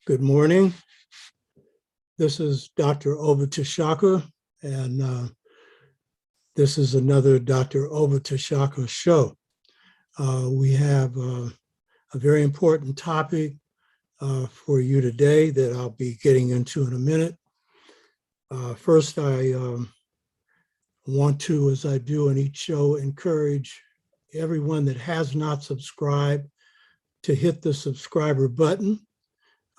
Good morning. This is Dr. Obatashaka, and this is another Dr. Obatashaka show. We have a very important topic for you today that I'll be getting into in a minute. First, I want to, as I do in each show, encourage everyone that has not subscribed to hit the subscriber button.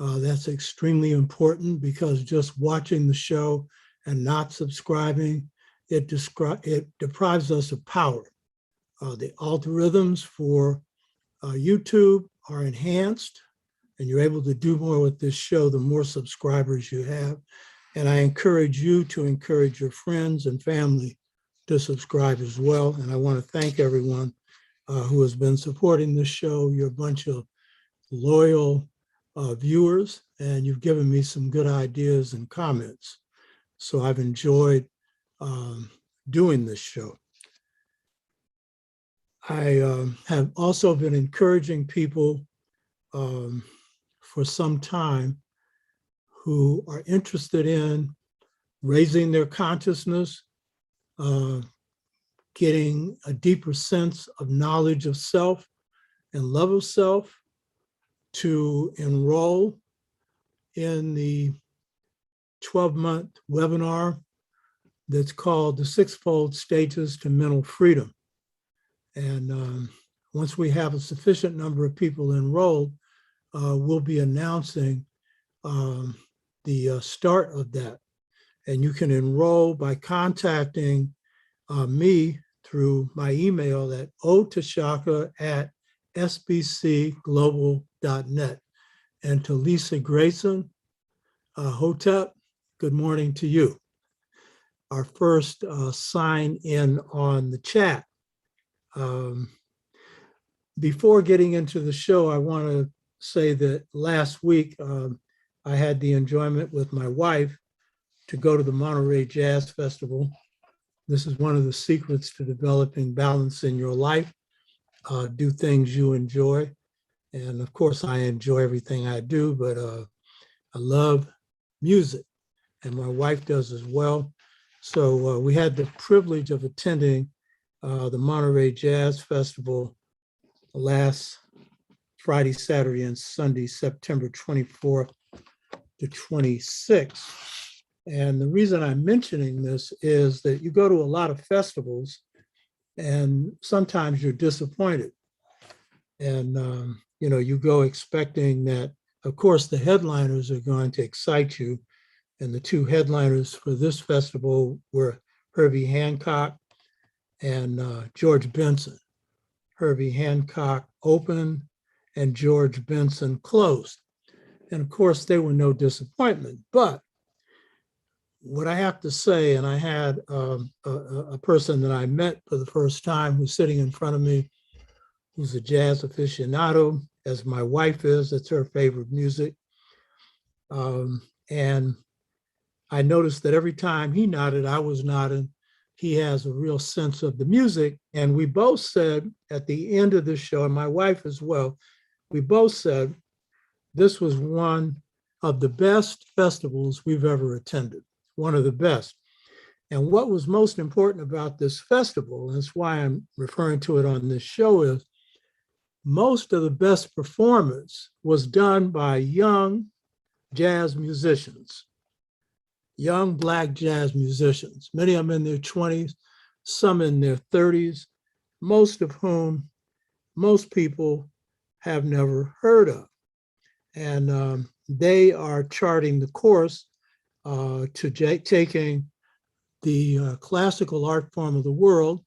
That's extremely important because just watching the show and not subscribing, it deprives us of power. The algorithms for YouTube are enhanced, and you're able to do more with this show the more subscribers you have. And I encourage you to encourage your friends and family to subscribe as well. And I want to thank everyone who has been supporting this show. You're a bunch of loyal viewers, and you've given me some good ideas and comments. So I've enjoyed doing this show. I have also been encouraging people for some time who are interested in raising their consciousness, getting a deeper sense of knowledge of self and love of self, to enroll in the 12-month webinar that's called The Sixfold Stages to Mental Freedom. And once we have a sufficient number of people enrolled, we'll be announcing the start of that. And you can enroll by contacting me through my email at otashaka@sbcglobal.net. And to Lisa Grayson, Hotep, good morning to you. Our first sign in on the chat. Before getting into the show, I want to say that last week I had the enjoyment with my wife to go to the Monterey Jazz Festival. This is one of the secrets to developing balance in your life. Do things you enjoy. And of course, I enjoy everything I do, but I love music, and my wife does as well. So we had the privilege of attending the Monterey Jazz Festival last Friday, Saturday, and Sunday, September 24th to 26th. And the reason I'm mentioning this is that you go to a lot of festivals and sometimes you're disappointed. And, you go expecting that, of course, the headliners are going to excite you. And the two headliners for this festival were Herbie Hancock and George Benson. Herbie Hancock opened and George Benson closed. And of course, they were no disappointment. But what I have to say, and I had a person that I met for the first time who's sitting in front of me, who's a jazz aficionado, as my wife is. It's her favorite music. And I noticed that every time he nodded, I was nodding. He has a real sense of the music. And we both said at the end of the show, and my wife as well, we both said this was one of the best festivals we've ever attended, one of the best. And what was most important about this festival, and that's why I'm referring to it on this show, is most of the best performance was done by young jazz musicians, young Black jazz musicians, many of them in their 20s, some in their 30s, most of whom most people have never heard of. And they are charting the course to taking the classical art form of the world,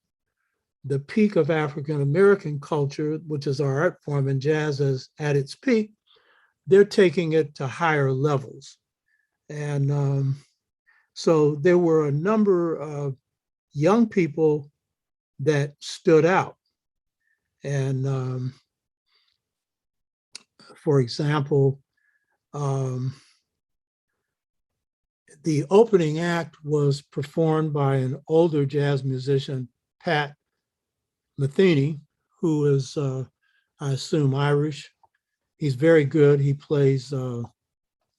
the peak of African American culture, which is our art form, and jazz is at its peak. They're taking it to higher levels. And so there were a number of young people that stood out. And for example, the opening act was performed by an older jazz musician, Pat Metheny, who is, I assume, Irish. He's very good. He plays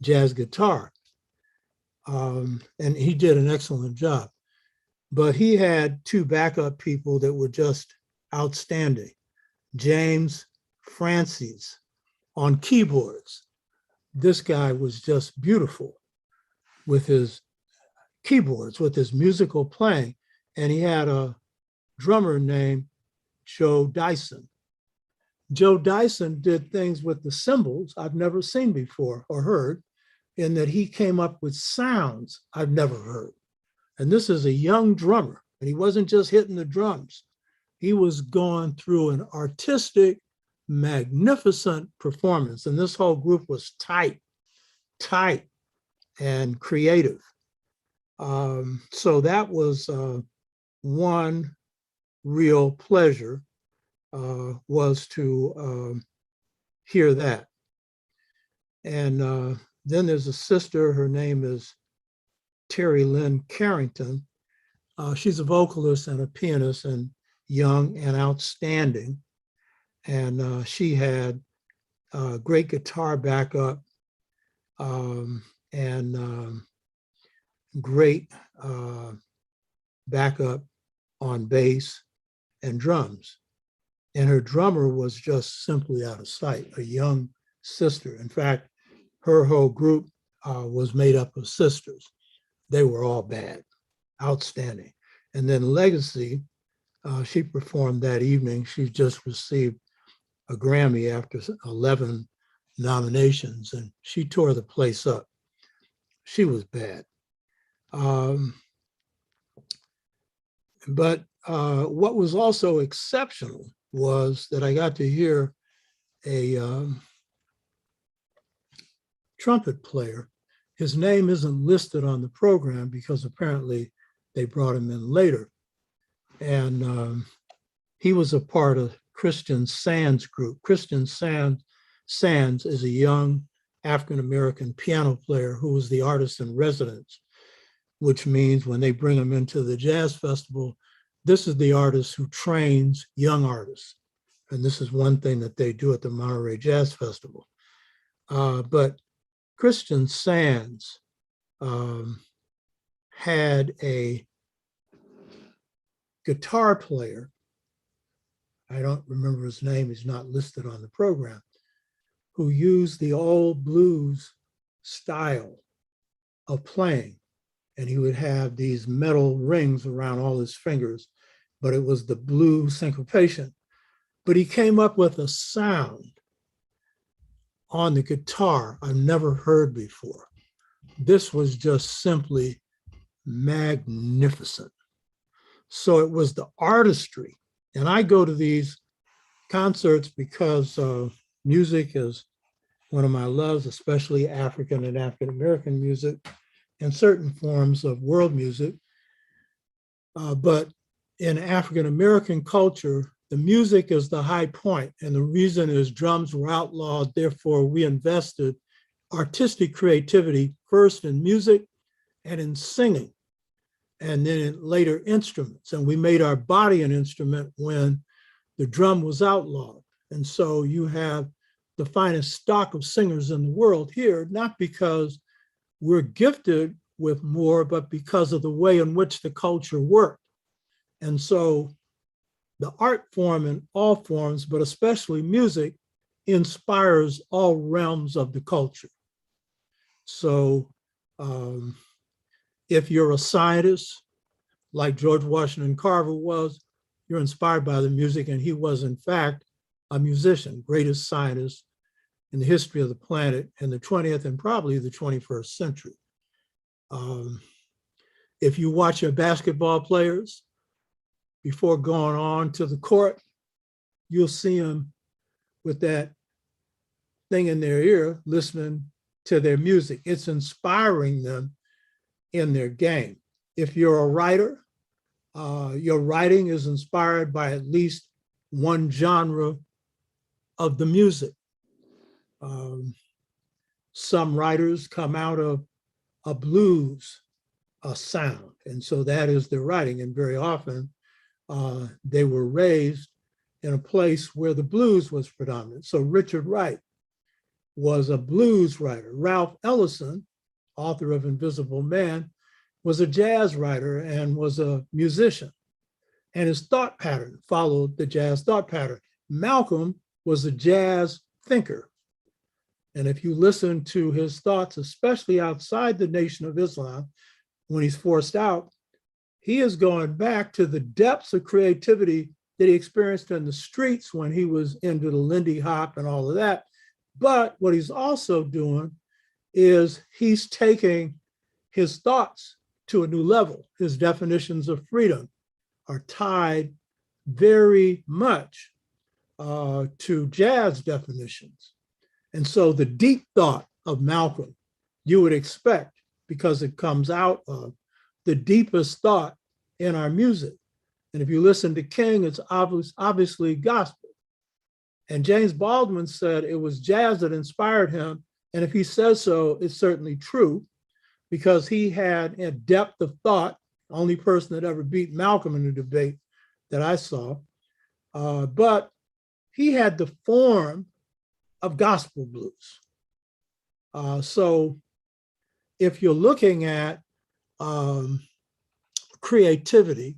jazz guitar. And he did an excellent job. But he had two backup people that were just outstanding. James Francis on keyboards. This guy was just beautiful with his keyboards, with his musical playing. And he had a drummer named Joe Dyson. Joe Dyson did things with the cymbals I've never seen before or heard, in that he came up with sounds I've never heard. And this is a young drummer, and he wasn't just hitting the drums. He was going through an artistic, magnificent performance. And this whole group was tight, and creative. So that was one real pleasure, was to hear that. And then there's a sister, her name is Lynn Carrington. She's a vocalist and a pianist, and young and outstanding. And she had great guitar backup, and great backup on bass and drums. And her drummer was just simply out of sight, a young sister. In fact, her whole group was made up of sisters. They were all bad, outstanding. And then Legacy, she performed that evening. She just received a Grammy after 11 nominations, and she tore the place up. She was bad. But what was also exceptional was that I got to hear a trumpet player. His name isn't listed on the program because apparently they brought him in later. And he was a part of Christian Sands' group. Christian Sands is a young African-American piano player who was the artist in residence, which means when they bring him into the jazz festival, this is the artist who trains young artists. And this is one thing that they do at the Monterey Jazz Festival. But Christian Sands had a guitar player. I don't remember his name, he's not listed on the program, who used the old blues style of playing. And he would have these metal rings around all his fingers, but it was the blues syncopation. But he came up with a sound on the guitar I've never heard before. This was just simply magnificent. So it was the artistry. And I go to these concerts because music is one of my loves, especially African and African-American music and certain forms of world music. But in African-American culture, the music is the high point. And the reason is drums were outlawed. Therefore, we invested artistic creativity first in music and in singing, and then in later instruments. And we made our body an instrument when the drum was outlawed. And so you have the finest stock of singers in the world here, not because we're gifted with more, but because of the way in which the culture worked. And so the art form in all forms, but especially music, inspires all realms of the culture. So if you're a scientist, like George Washington Carver was, you're inspired by the music, and he was, in fact, a musician, greatest scientist in the history of the planet in the 20th and probably the 21st century. If you watch your basketball players before going on to the court, you'll see them with that thing in their ear, listening to their music. It's inspiring them in their game. If you're a writer, your writing is inspired by at least one genre of the music. Some writers come out of a blues sound, and so that is their writing. And very often they were raised in a place where the blues was predominant. So Richard Wright was a blues writer. Ralph Ellison, author of Invisible Man, was a jazz writer and was a musician. And his thought pattern followed the jazz thought pattern. Malcolm was a jazz thinker. And if you listen to his thoughts, especially outside the Nation of Islam, when he's forced out, he is going back to the depths of creativity that he experienced in the streets when he was into the Lindy Hop and all of that. But what he's also doing is he's taking his thoughts to a new level. His definitions of freedom are tied very much to jazz definitions. And so the deep thought of Malcolm, you would expect, because it comes out of the deepest thought in our music. And if you listen to King, it's obviously gospel. And James Baldwin said it was jazz that inspired him. And if he says so, it's certainly true, because he had a depth of thought, only person that ever beat Malcolm in a debate that I saw. But he had the form of gospel blues. So if you're looking at creativity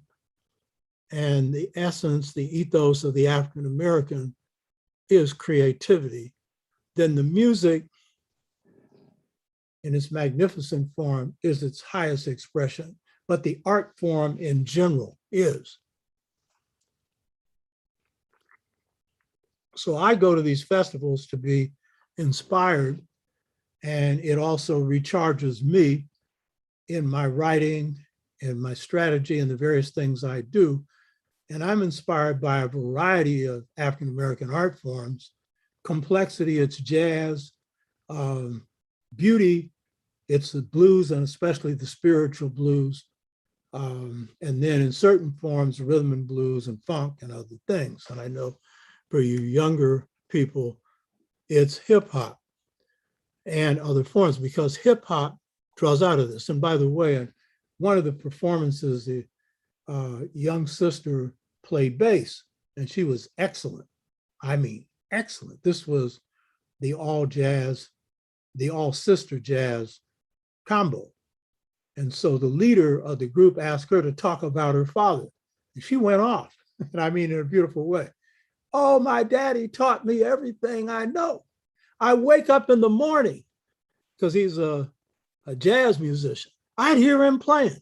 and the essence, the ethos of the African American is creativity, then the music in its magnificent form is its highest expression, but the art form in general is. So I go to these festivals to be inspired, and it also recharges me in my writing and my strategy and the various things I do. And I'm inspired by a variety of African-American art forms. Complexity, it's jazz. Beauty, it's the blues, and especially the spiritual blues. And then in certain forms, rhythm and blues and funk and other things. And I know for you younger people, it's hip hop and other forms, because hip hop draws out of this. And by the way, one of the performances, the young sister played bass, and she was excellent. I mean, excellent. This was the all jazz, the all sister jazz combo. And so the leader of the group asked her to talk about her father, and she went off, and I mean in a beautiful way. Oh, my daddy taught me everything I know. I wake up in the morning, because he's a jazz musician. I'd hear him playing.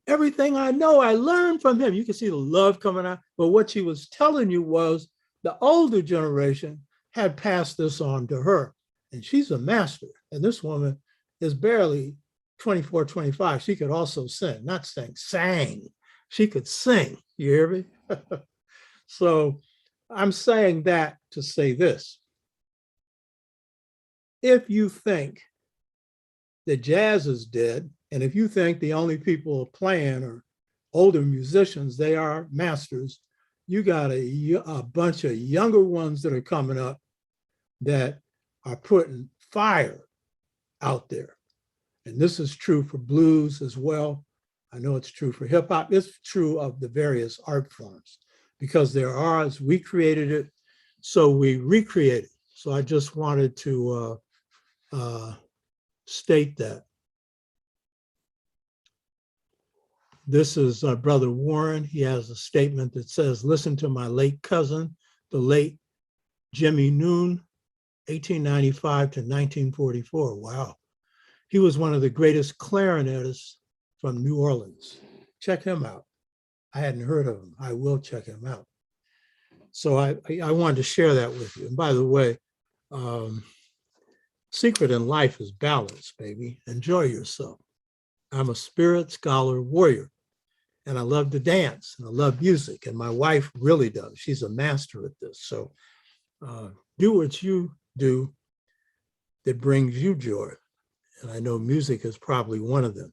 Everything I know, I learned from him. You can see the love coming out. But what she was telling you was the older generation had passed this on to her. And she's a master. And this woman is barely 24, 25. She could also sing, not sing, sang. She could sing. You hear me? So I'm saying that to say this. If you think that jazz is dead, and if you think the only people playing are older musicians, they are masters, you got a bunch of younger ones that are coming up that are putting fire out there. And this is true for blues as well. I know it's true for hip hop. It's true of the various art forms, because they're ours. We created it, so we recreate it. So I just wanted to state that. This is Brother Warren. He has a statement that says, listen to my late cousin, the late Jimmy Noon, 1895 to 1944. Wow. He was one of the greatest clarinetists from New Orleans. Check him out. I hadn't heard of him. I will check him out. So I wanted to share that with you. And by the way, secret in life is balance, baby. Enjoy yourself. I'm a spirit, scholar, warrior, and I love to dance, and I love music, and my wife really does. She's a master at this. So do what you do that brings you joy. And I know music is probably one of them.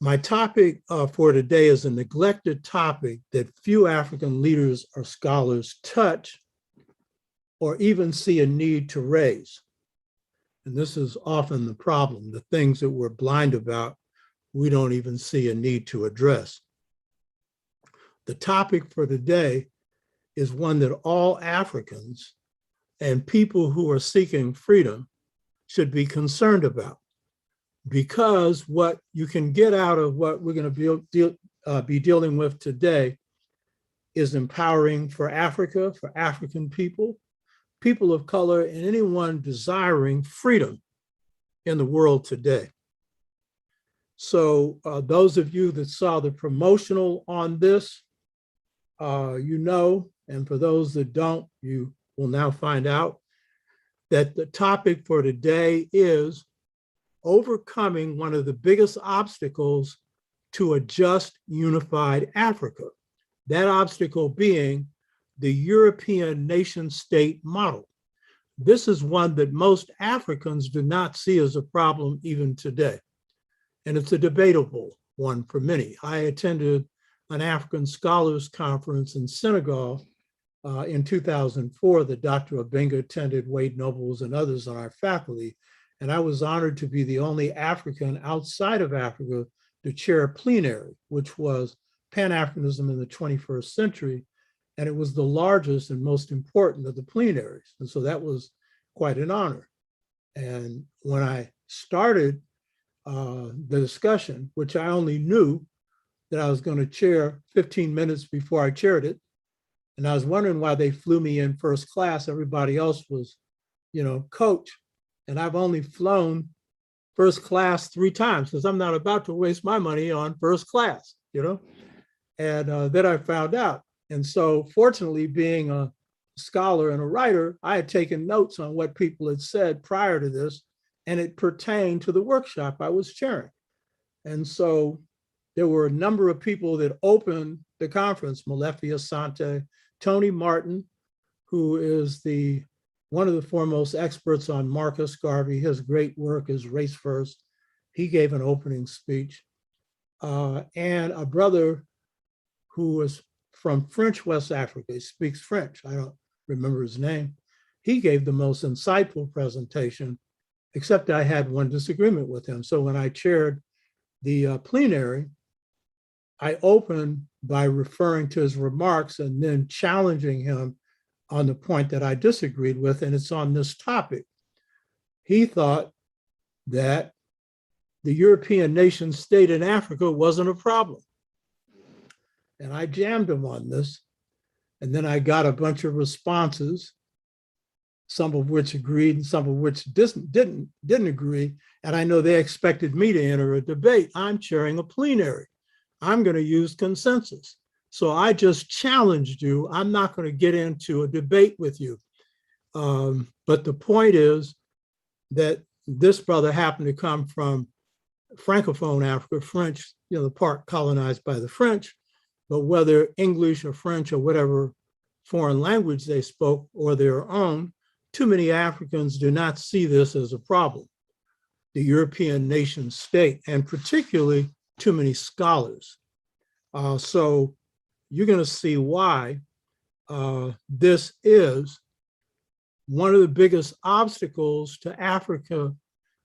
My topic for today is a neglected topic that few African leaders or scholars touch or even see a need to raise. And this is often the problem. The things that we're blind about, we don't even see a need to address. The topic for today is one that all Africans and people who are seeking freedom should be concerned about. Because what you can get out of what we're going to be dealing with today is empowering for Africa, for African people, people of color, and anyone desiring freedom in the world today. So those of you that saw the promotional on this, you know, and for those that don't, you will now find out that the topic for today is overcoming one of the biggest obstacles to a just, unified Africa. That obstacle being the European nation-state model. This is one that most Africans do not see as a problem even today. And it's a debatable one for many. I attended an African Scholars Conference in Senegal in 2004 that Dr. Obenga attended, Wade Nobles and others on our faculty. And I was honored to be the only African outside of Africa to chair a plenary, which was Pan-Africanism in the 21st century. And it was the largest and most important of the plenaries. And so that was quite an honor. And when I started the discussion, which I only knew that I was going to chair 15 minutes before I chaired it, and I was wondering why they flew me in first class. Everybody else was, you know, coach. And I've only flown first class 3 times because I'm not about to waste my money on first class, you know? And then I found out. And so fortunately, being a scholar and a writer, I had taken notes on what people had said prior to this, and it pertained to the workshop I was chairing. And so there were a number of people that opened the conference, Molefi Asante, Tony Martin, who is one of the foremost experts on Marcus Garvey. His great work is Race First. He gave an opening speech. And a brother who was from French West Africa, he speaks French, I don't remember his name. He gave the most insightful presentation, except I had one disagreement with him. So when I chaired the plenary, I opened by referring to his remarks and then challenging him on the point that I disagreed with, and it's on this topic. He thought that the European nation state in Africa wasn't a problem. And I jammed him on this. And then I got a bunch of responses, some of which agreed and some of which didn't agree. And I know they expected me to enter a debate. I'm chairing a plenary. I'm going to use consensus. So I just challenged you. I'm not going to get into a debate with you. But the point is that this brother happened to come from Francophone Africa, French, you know, the part colonized by the French, but whether English or French or whatever foreign language they spoke or their own, too many Africans do not see this as a problem, the European nation state, and particularly too many scholars. So you're going to see why this is one of the biggest obstacles to Africa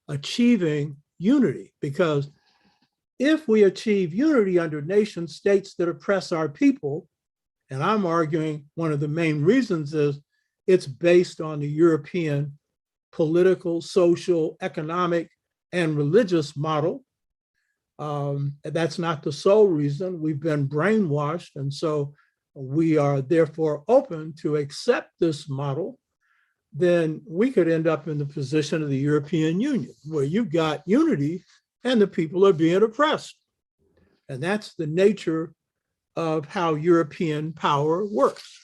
achieving unity, because if we achieve unity under nation states that oppress our people, and I'm arguing one of the main reasons is it's based on the European political, social, economic, and religious model. That's not the sole reason. We've been brainwashed, and so we are therefore open to accept this model. Then we could end up in the position of the European Union, where you've got unity and the people are being oppressed. And that's the nature of how European power works.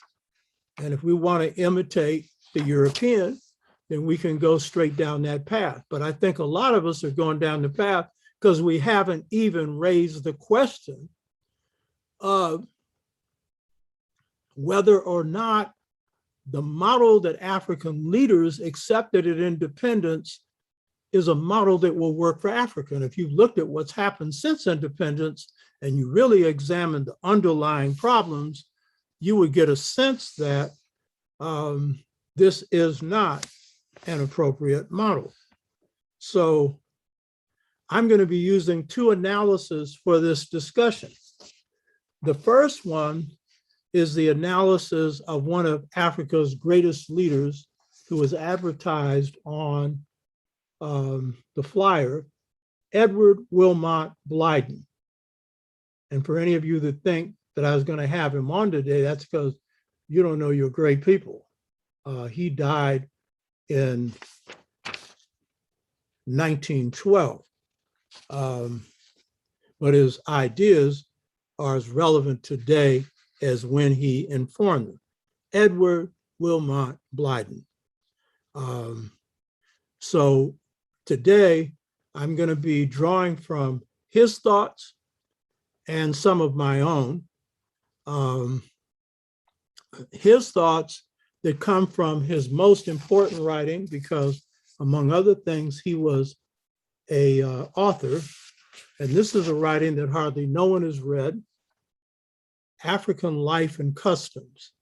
And if we want to imitate the European, then we can go straight down that path. But I think a lot of us are going down the path because we haven't even raised the question of whether or not the model that African leaders accepted at independence is a model that will work for Africa. And if you've looked at what's happened since independence and you really examine the underlying problems, you would get a sense that this is not an appropriate model. So I'm going to be using 2 analyses for this discussion. The first one is the analysis of one of Africa's greatest leaders, who was advertised on the flyer, Edward Wilmot Blyden. And for any of you that think that I was going to have him on today, that's because you don't know your great people. He died in 1912. But his ideas are as relevant today as when he informed them. Edward Wilmot Blyden. So today I'm going to be drawing from his thoughts and some of my own. His thoughts that come from his most important writing, because among other things, he was a author, and this is a writing that hardly no one has read, African Life and Customs.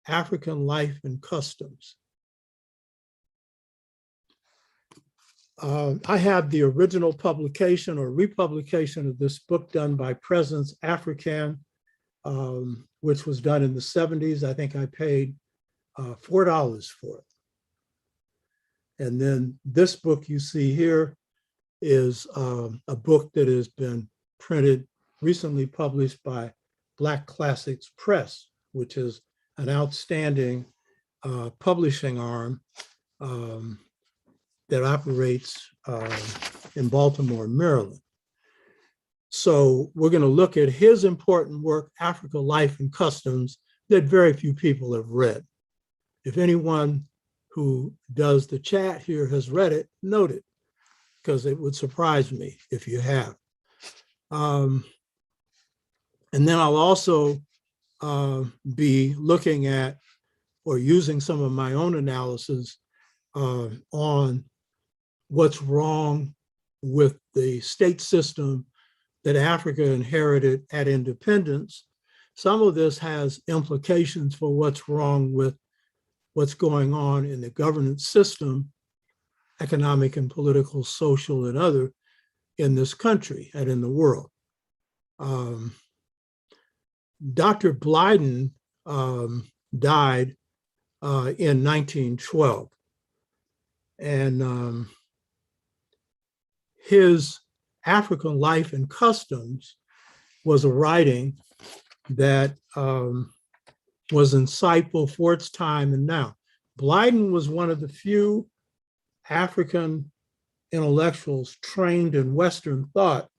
African Life and Customs. I have the original publication or republication of this book done by Presence African, which was done in the 70s. I think I paid $4 for it. And then this book you see here is a book that has been printed, recently published by Black Classics Press, which is an outstanding publishing arm that operates in Baltimore, Maryland. So we're going to look at his important work, Africa Life and Customs, that very few people have read. If anyone who does the chat here has read it, note it, because it would surprise me if you have. And then I'll also be looking at or using some of my own analysis on what's wrong with the state system that Africa inherited at independence. Some of this has implications for what's wrong with what's going on in the governance system, economic and political, social, and other, in this country and in the world. Dr. Blyden died in 1912. And his African Life and Customs was a writing that was insightful for its time and now. Blyden was one of the few African intellectuals trained in Western thought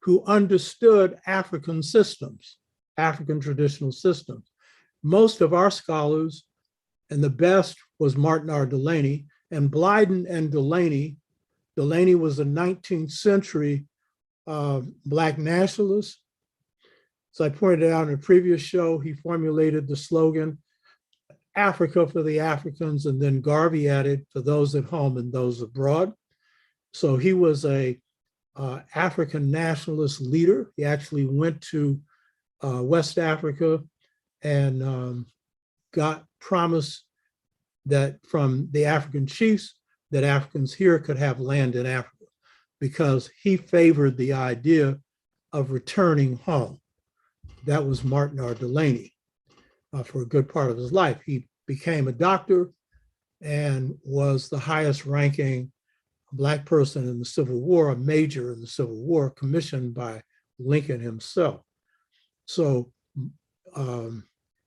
who understood African systems, African traditional systems. Most of our scholars, and the best was Martin R. Delany, and Blyden and Delany was a 19th century Black nationalist. So I pointed out in a previous show, he formulated the slogan, Africa for the Africans, and then Garvey added, for those at home and those abroad. So he was a African nationalist leader. He actually went to West Africa and got promise that from the African chiefs that Africans here could have land in Africa, because he favored the idea of returning home. That was Martin R. Delany for a good part of his life. He became a doctor and was the highest ranking Black person in the Civil War, a major in the Civil War, commissioned by Lincoln himself. So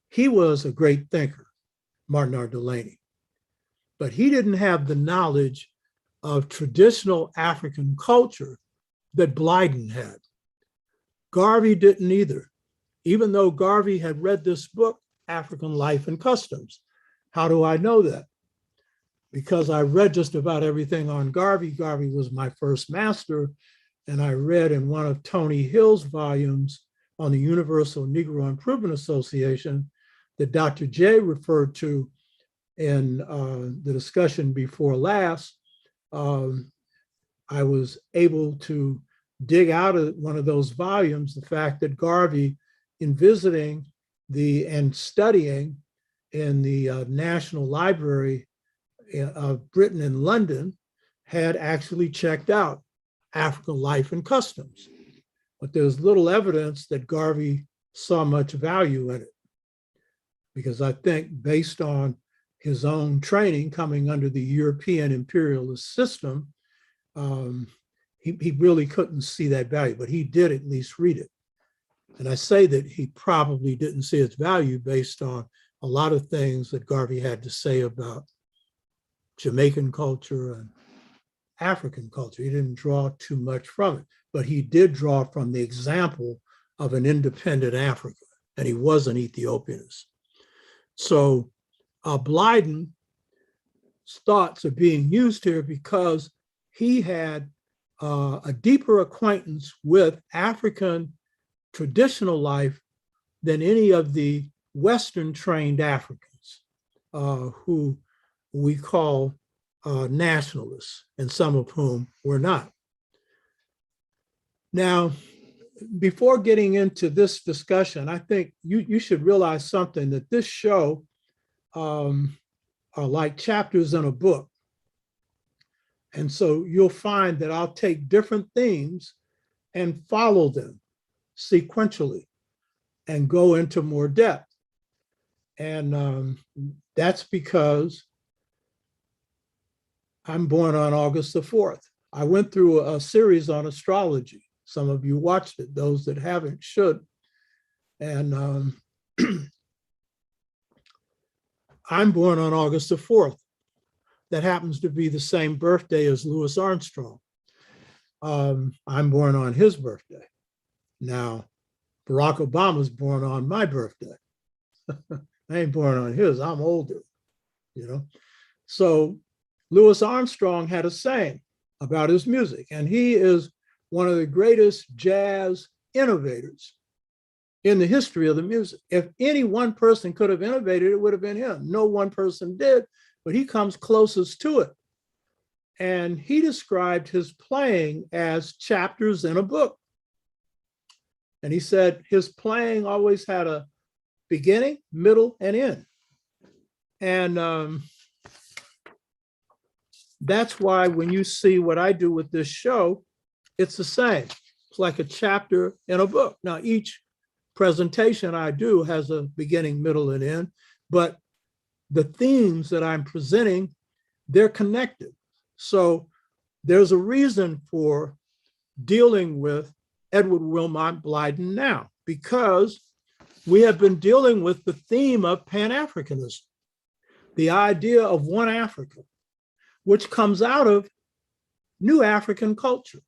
he was a great thinker, Martin R. Delany, but he didn't have the knowledge of traditional African culture that Blyden had. Garvey didn't either, even though Garvey had read this book, African Life and Customs. How do I know that? Because I read just about everything on Garvey. Garvey was my first master, and I read in one of Tony Hill's volumes on the Universal Negro Improvement Association that Dr. J referred to in the discussion before last. I was able to dig out of one of those volumes the fact that Garvey, in visiting and studying in the National Library of Britain in London, had actually checked out African Life and Customs. But there's little evidence that Garvey saw much value in it, because I think based on his own training coming under the European imperialist system, he really couldn't see that value, but he did at least read it. And I say that he probably didn't see its value based on a lot of things that Garvey had to say about Jamaican culture and African culture. He didn't draw too much from it, but he did draw from the example of an independent Africa, and he was an Ethiopianist. So Blyden's thoughts are being used here because he had a deeper acquaintance with African traditional life than any of the Western trained Africans who we call nationalists, and some of whom were not. Now, before getting into this discussion, I think you should realize something, that this show are like chapters in a book. And so you'll find that I'll take different themes and follow them sequentially and go into more depth. And that's because I'm born on August the 4th. I went through a series on astrology. Some of you watched it. Those that haven't should. And I'm born on August the 4th. That happens to be the same birthday as Louis Armstrong. I'm born on his birthday. Now, Barack Obama's born on my birthday. I ain't born on his, I'm older, you know? So Louis Armstrong had a saying about his music, and he is one of the greatest jazz innovators in the history of the music. If any one person could have innovated, it would have been him. No one person did, but he comes closest to it. And he described his playing as chapters in a book. And he said his playing always had a beginning, middle, and end. And that's why when you see what I do with this show, it's the same. It's like a chapter in a book. Now, each presentation I do has a beginning, middle, and end, but the themes that I'm presenting, they're connected. So there's a reason for dealing with Edward Wilmot Blyden now, because we have been dealing with the theme of Pan-Africanism, the idea of one Africa, which comes out of New African culture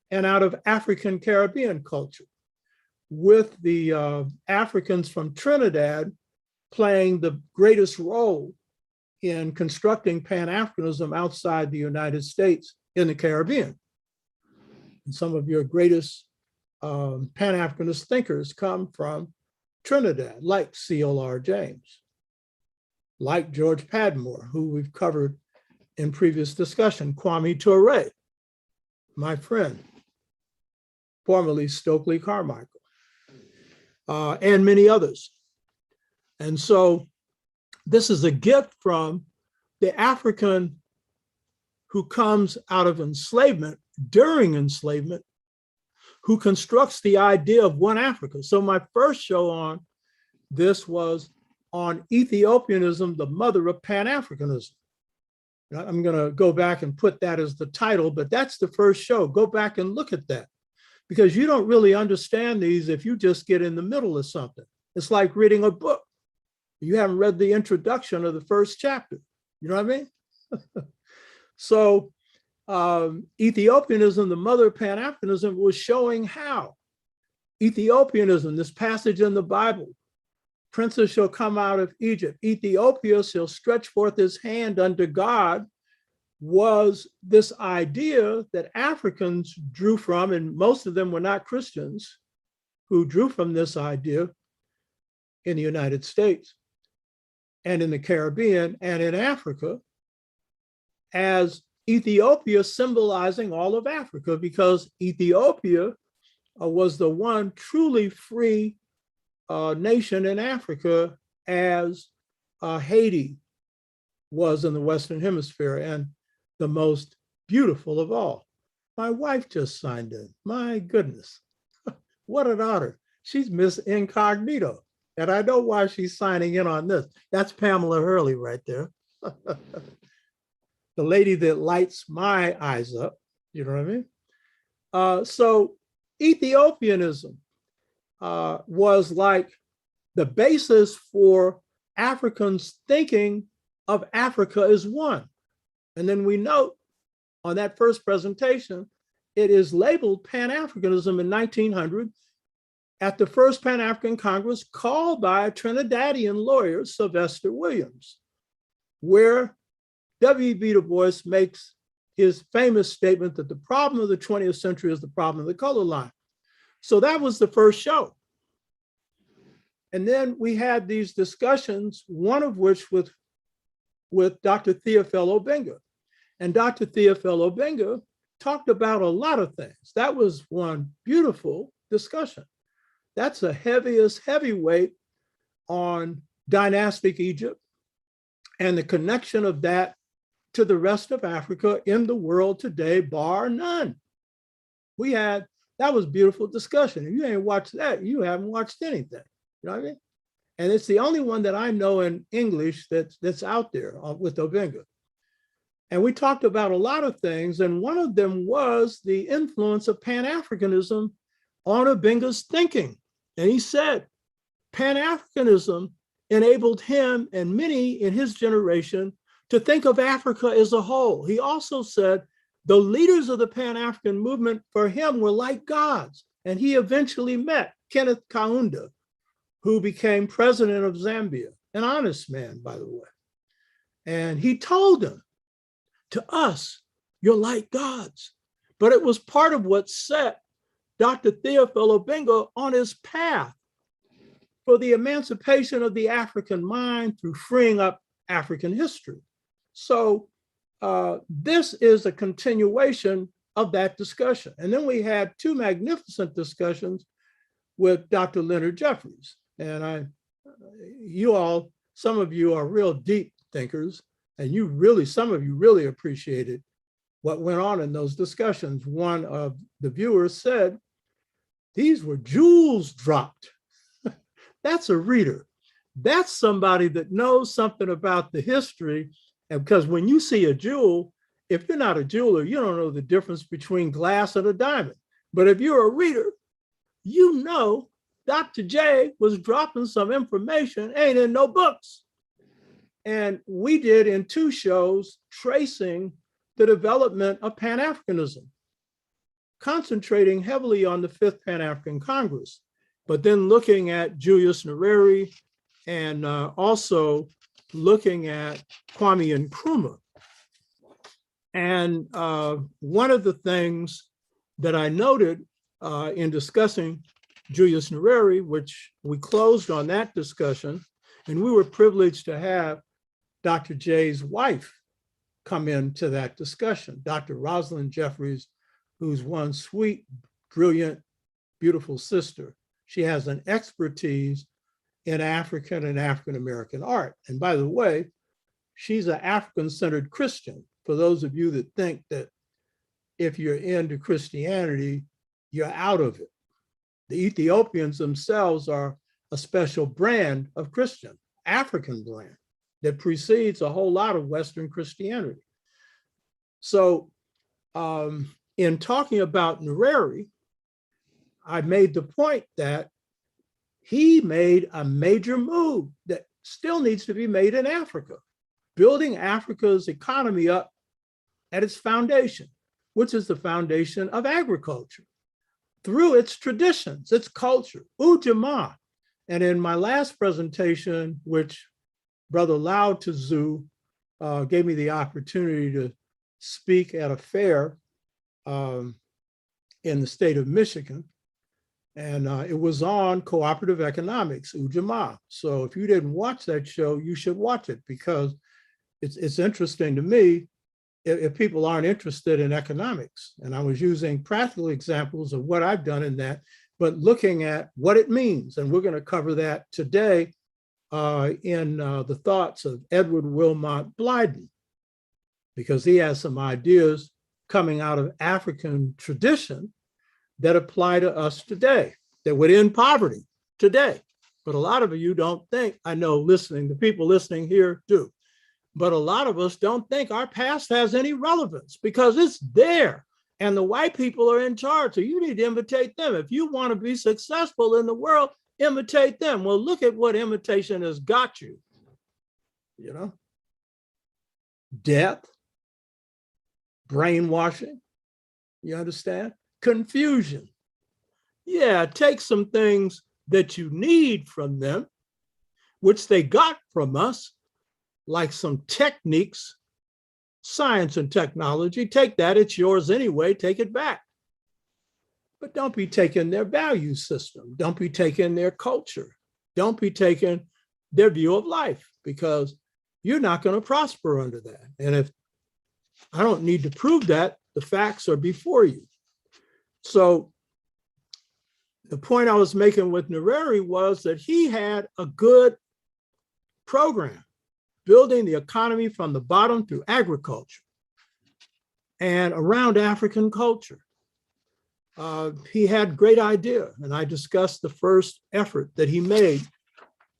and out of African Caribbean culture, with the Africans from Trinidad playing the greatest role in constructing Pan-Africanism outside the United States in the Caribbean. And some of your greatest Pan-Africanist thinkers come from Trinidad, like C.L.R. James, like George Padmore, who we've covered in previous discussion, Kwame Ture, my friend, formerly Stokely Carmichael, and many others. And so this is a gift from the African who comes out of enslavement, during enslavement, who constructs the idea of one Africa. So my first show on this was on Ethiopianism, the mother of Pan-Africanism. I'm going to go back and put that as the title, but that's the first show. Go back and look at that, because you don't really understand these if you just get in the middle of something. It's like reading a book. You haven't read the introduction of the first chapter. You know what I mean? So Ethiopianism, the mother of Pan-Africanism, was showing how Ethiopianism, this passage in the Bible, princes shall come out of Egypt, Ethiopia shall stretch forth his hand unto God, was this idea that Africans drew from, and most of them were not Christians, who drew from this idea in the United States and in the Caribbean and in Africa, as Ethiopia symbolizing all of Africa, because Ethiopia was the one truly free nation in Africa, as Haiti was in the Western Hemisphere, and the most beautiful of all. My wife just signed in. My goodness, what an honor. She's Miss Incognito And I know why she's signing in on this. That's Pamela Hurley right there. The lady that lights my eyes up, you know what I mean? So Ethiopianism was like the basis for Africans thinking of Africa as one. And then we note on that first presentation, it is labeled Pan-Africanism in 1900 at the first Pan-African Congress called by a Trinidadian lawyer, Sylvester Williams, where W.E.B. Du Bois makes his famous statement that the problem of the 20th century is the problem of the color line. So that was the first show. And then we had these discussions, one of which with Dr. Theophil Obenga. And Dr. Theophil Obenga talked about a lot of things. That was one beautiful discussion. That's the heavyweight on dynastic Egypt and the connection of that to the rest of Africa in the world today, bar none. That was beautiful discussion. If you ain't watched that, you haven't watched anything. You know what I mean? And it's the only one that I know in English that's out there with Obenga. And we talked about a lot of things, and one of them was the influence of Pan-Africanism on Obenga's thinking. And he said Pan-Africanism enabled him and many in his generation to think of Africa as a whole. He also said the leaders of the Pan-African movement for him were like gods. And he eventually met Kenneth Kaunda, who became president of Zambia, an honest man, by the way. And he told them, to us, you're like gods. But it was part of what set Dr. Theophil Obenga on his path for the emancipation of the African mind through freeing up African history. So this is a continuation of that discussion. And then we had two magnificent discussions with Dr. Leonard Jeffries. And some of you are real deep thinkers, and some of you really appreciated what went on in those discussions. One of the viewers said, these were jewels dropped. That's a reader. That's somebody that knows something about the history. And because when you see a jewel, if you're not a jeweler, you don't know the difference between glass and a diamond. But if you're a reader, you know Dr. J was dropping some information, ain't in no books. And we did in two shows tracing the development of Pan-Africanism, concentrating heavily on the Fifth Pan-African Congress, but then looking at Julius Nyerere and also looking at Kwame Nkrumah. And one of the things that I noted in discussing Julius Nyerere, which we closed on that discussion, and we were privileged to have Dr. J's wife come into that discussion, Dr. Rosalind Jeffries, who's one sweet, brilliant, beautiful sister. She has an expertise in African and African-American art. And by the way, she's an African-centered Christian. For those of you that think that if you're into Christianity, you're out of it. The Ethiopians themselves are a special brand of Christian, African brand, that precedes a whole lot of Western Christianity. So in talking about Nyerere, I made the point that he made a major move that still needs to be made in Africa, building Africa's economy up at its foundation, which is the foundation of agriculture, through its traditions, its culture, Ujamaa. And in my last presentation, which Brother Lao Tzu gave me the opportunity to speak at a fair in the state of Michigan. And it was on cooperative economics, Ujamaa. So if you didn't watch that show, you should watch it, because it's interesting to me if people aren't interested in economics. And I was using practical examples of what I've done in that, but looking at what it means. And we're going to cover that today in the thoughts of Edward Wilmot Blyden, because he has some ideas coming out of African tradition that apply to us today, that would end poverty today. But a lot of you don't think, I know listening, the people listening here do, but a lot of us don't think our past has any relevance because it's there and the white people are in charge. So you need to imitate them. If you want to be successful in the world, imitate them. Well, look at what imitation has got you. You know, death, brainwashing, you understand? Confusion. Yeah, take some things that you need from them, which they got from us, like some techniques, science and technology. Take that, it's yours anyway, take it back. But don't be taking their value system. Don't be taking their culture. Don't be taking their view of life, because you're not going to prosper under that. And if I don't need to prove that, the facts are before you. So the point I was making with Nyerere was that he had a good program, building the economy from the bottom through agriculture and around African culture. He had great idea, and I discussed the first effort that he made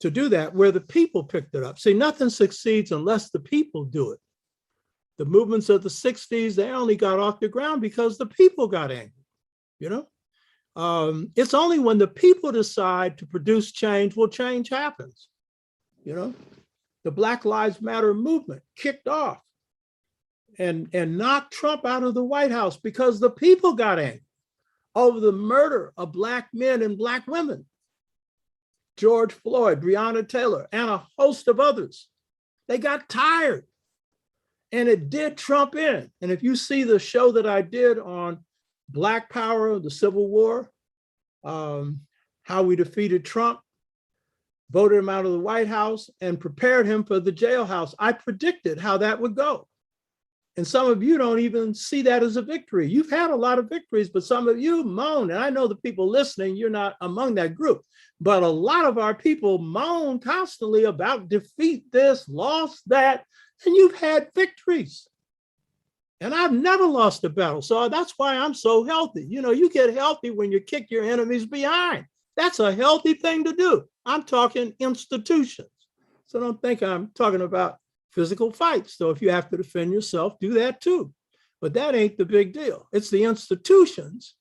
to do that, where the people picked it up. See, nothing succeeds unless the people do it. The movements of the 60s, they only got off the ground because the people got angry, you know? It's only when the people decide to produce change will change happens, you know? The Black Lives Matter movement kicked off and knocked Trump out of the White House because the people got angry over the murder of Black men and Black women. George Floyd, Breonna Taylor, and a host of others. They got tired, and it did Trump in. And if you see the show that I did on Black Power, the Civil War, how we defeated Trump, voted him out of the White House, and prepared him for the jailhouse, I predicted how that would go. And some of you don't even see that as a victory. You've had a lot of victories, but some of you moan. And I know the people listening, you're not among that group. But a lot of our people moan constantly about defeat this, lost that, and you've had victories. And I've never lost a battle. So that's why I'm so healthy. You know, you get healthy when you kick your enemies behind. That's a healthy thing to do. I'm talking institutions. So don't think I'm talking about physical fights. So if you have to defend yourself, do that too. But that ain't the big deal. It's the institutions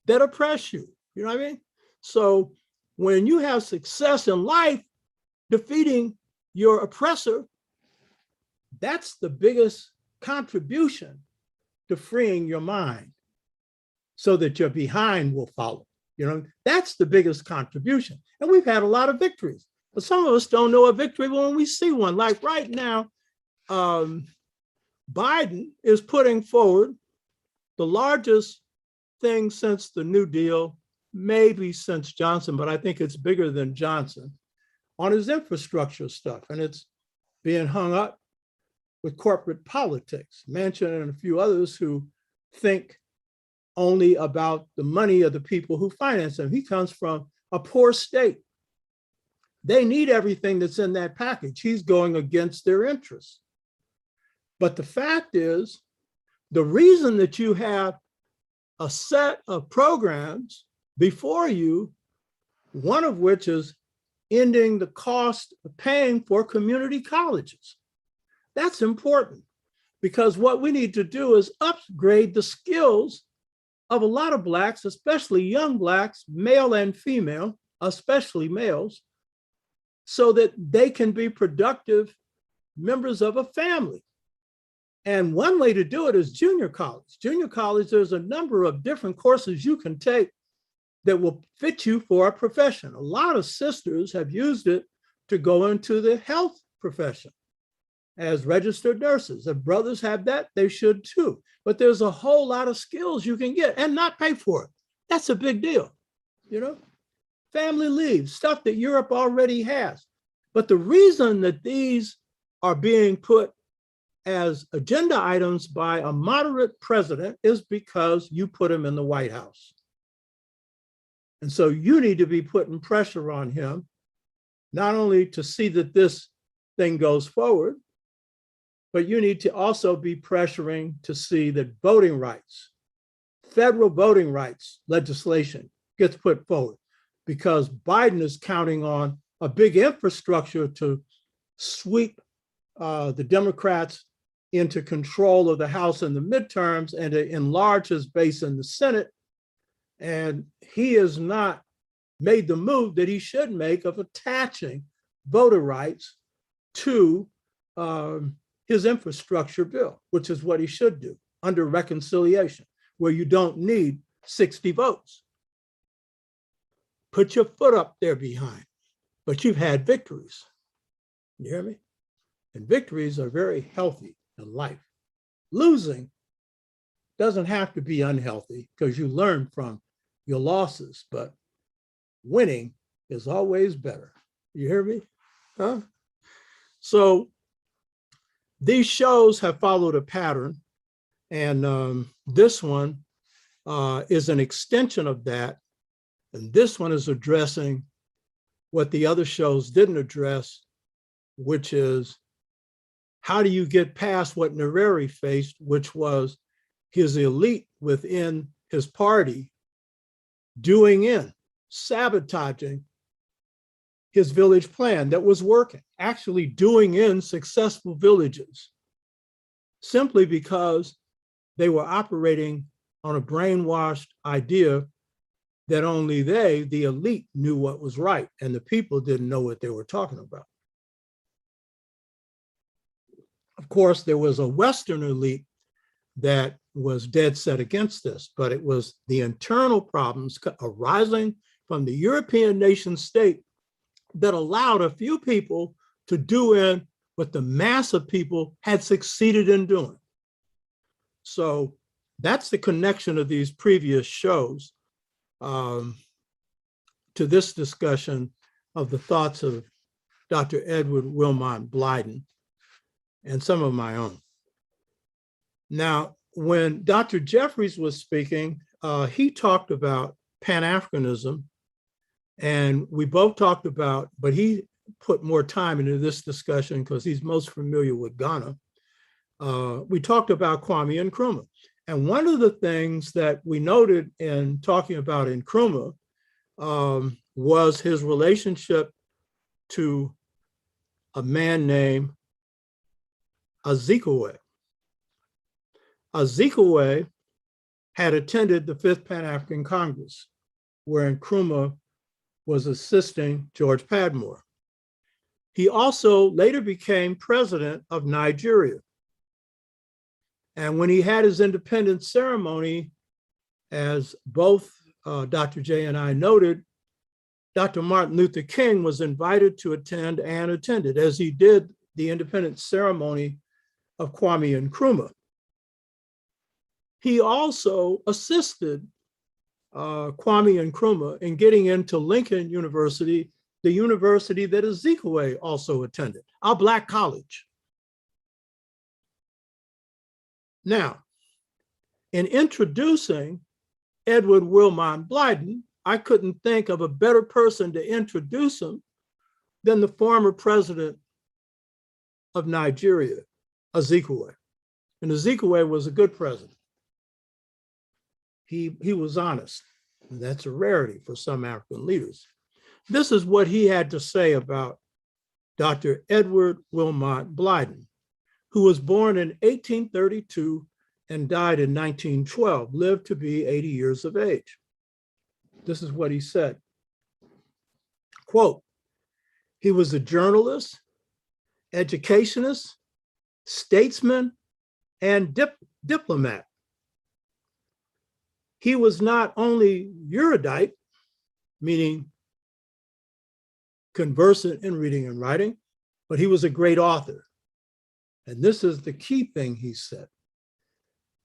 that oppress you. You know what I mean? So when you have success in life, defeating your oppressor, that's the biggest contribution to freeing your mind so that your behind will follow. You know, that's the biggest contribution. And we've had a lot of victories, but some of us don't know a victory when we see one. Like right now, Biden is putting forward the largest thing since the New Deal, maybe since Johnson, but I think it's bigger than Johnson, on his infrastructure stuff. And it's being hung up with corporate politics, Manchin and a few others who think only about the money of the people who finance him. He comes from a poor state. They need everything that's in that package. He's going against their interests. But the fact is, the reason that you have a set of programs before you, one of which is ending the cost of paying for community colleges. That's important, because what we need to do is upgrade the skills of a lot of Blacks, especially young Blacks, male and female, especially males, so that they can be productive members of a family. And one way to do it is junior college. Junior college, there's a number of different courses you can take that will fit you for a profession. A lot of sisters have used it to go into the health profession as registered nurses. If brothers have that, they should too. But there's a whole lot of skills you can get and not pay for it. That's a big deal, you know? Family leave, stuff that Europe already has. But the reason that these are being put as agenda items by a moderate president is because you put him in the White House. And so you need to be putting pressure on him, not only to see that this thing goes forward, but you need to also be pressuring to see that voting rights, federal voting rights legislation gets put forward, because Biden is counting on a big infrastructure to sweep the Democrats into control of the House in the midterms and to enlarge his base in the Senate. And he has not made the move that he should make of attaching voter rights to his infrastructure bill, which is what he should do under reconciliation, where you don't need 60 votes. Put your foot up there behind, but you've had victories. You hear me? And victories are very healthy in life. Losing doesn't have to be unhealthy because you learn from your losses, but winning is always better. You hear me? Huh? So these shows have followed a pattern, and this one is an extension of that. And this one is addressing what the other shows didn't address, which is how do you get past what Nyerere faced, which was his elite within his party sabotaging his village plan that was working, actually doing in successful villages, simply because they were operating on a brainwashed idea that only they, the elite, knew what was right, and the people didn't know what they were talking about. Of course, there was a Western elite that was dead set against this, but it was the internal problems arising from the European nation state that allowed a few people to do in what the mass of people had succeeded in doing. So that's the connection of these previous shows to this discussion of the thoughts of Dr. Edward Wilmot Blyden and some of my own. Now, when Dr. Jeffries was speaking, he talked about Pan-Africanism, and we both talked about, but he put more time into this discussion because he's most familiar with Ghana. We talked about Kwame Nkrumah. And one of the things that we noted in talking about Nkrumah was his relationship to a man named Azikiwe. Azikiwe had attended the Fifth Pan-African Congress, where Nkrumah was assisting George Padmore. He also later became president of Nigeria. And when he had his independence ceremony, as both Dr. J and I noted, Dr. Martin Luther King was invited to attend and attended, as he did the independence ceremony of Kwame Nkrumah. He also assisted Kwame Nkrumah in getting into Lincoln University, the university that Azikiwe also attended, a Black college. Now, in introducing Edward Wilmot Blyden, I couldn't think of a better person to introduce him than the former president of Nigeria, Azikiwe. And Azikiwe was a good president. He was honest. And that's a rarity for some African leaders. This is what he had to say about Dr. Edward Wilmot Blyden, who was born in 1832 and died in 1912, lived to be 80 years of age. This is what he said. Quote, he was a journalist, educationist, statesman, and diplomat. He was not only erudite, meaning conversant in reading and writing, but he was a great author. And this is the key thing he said.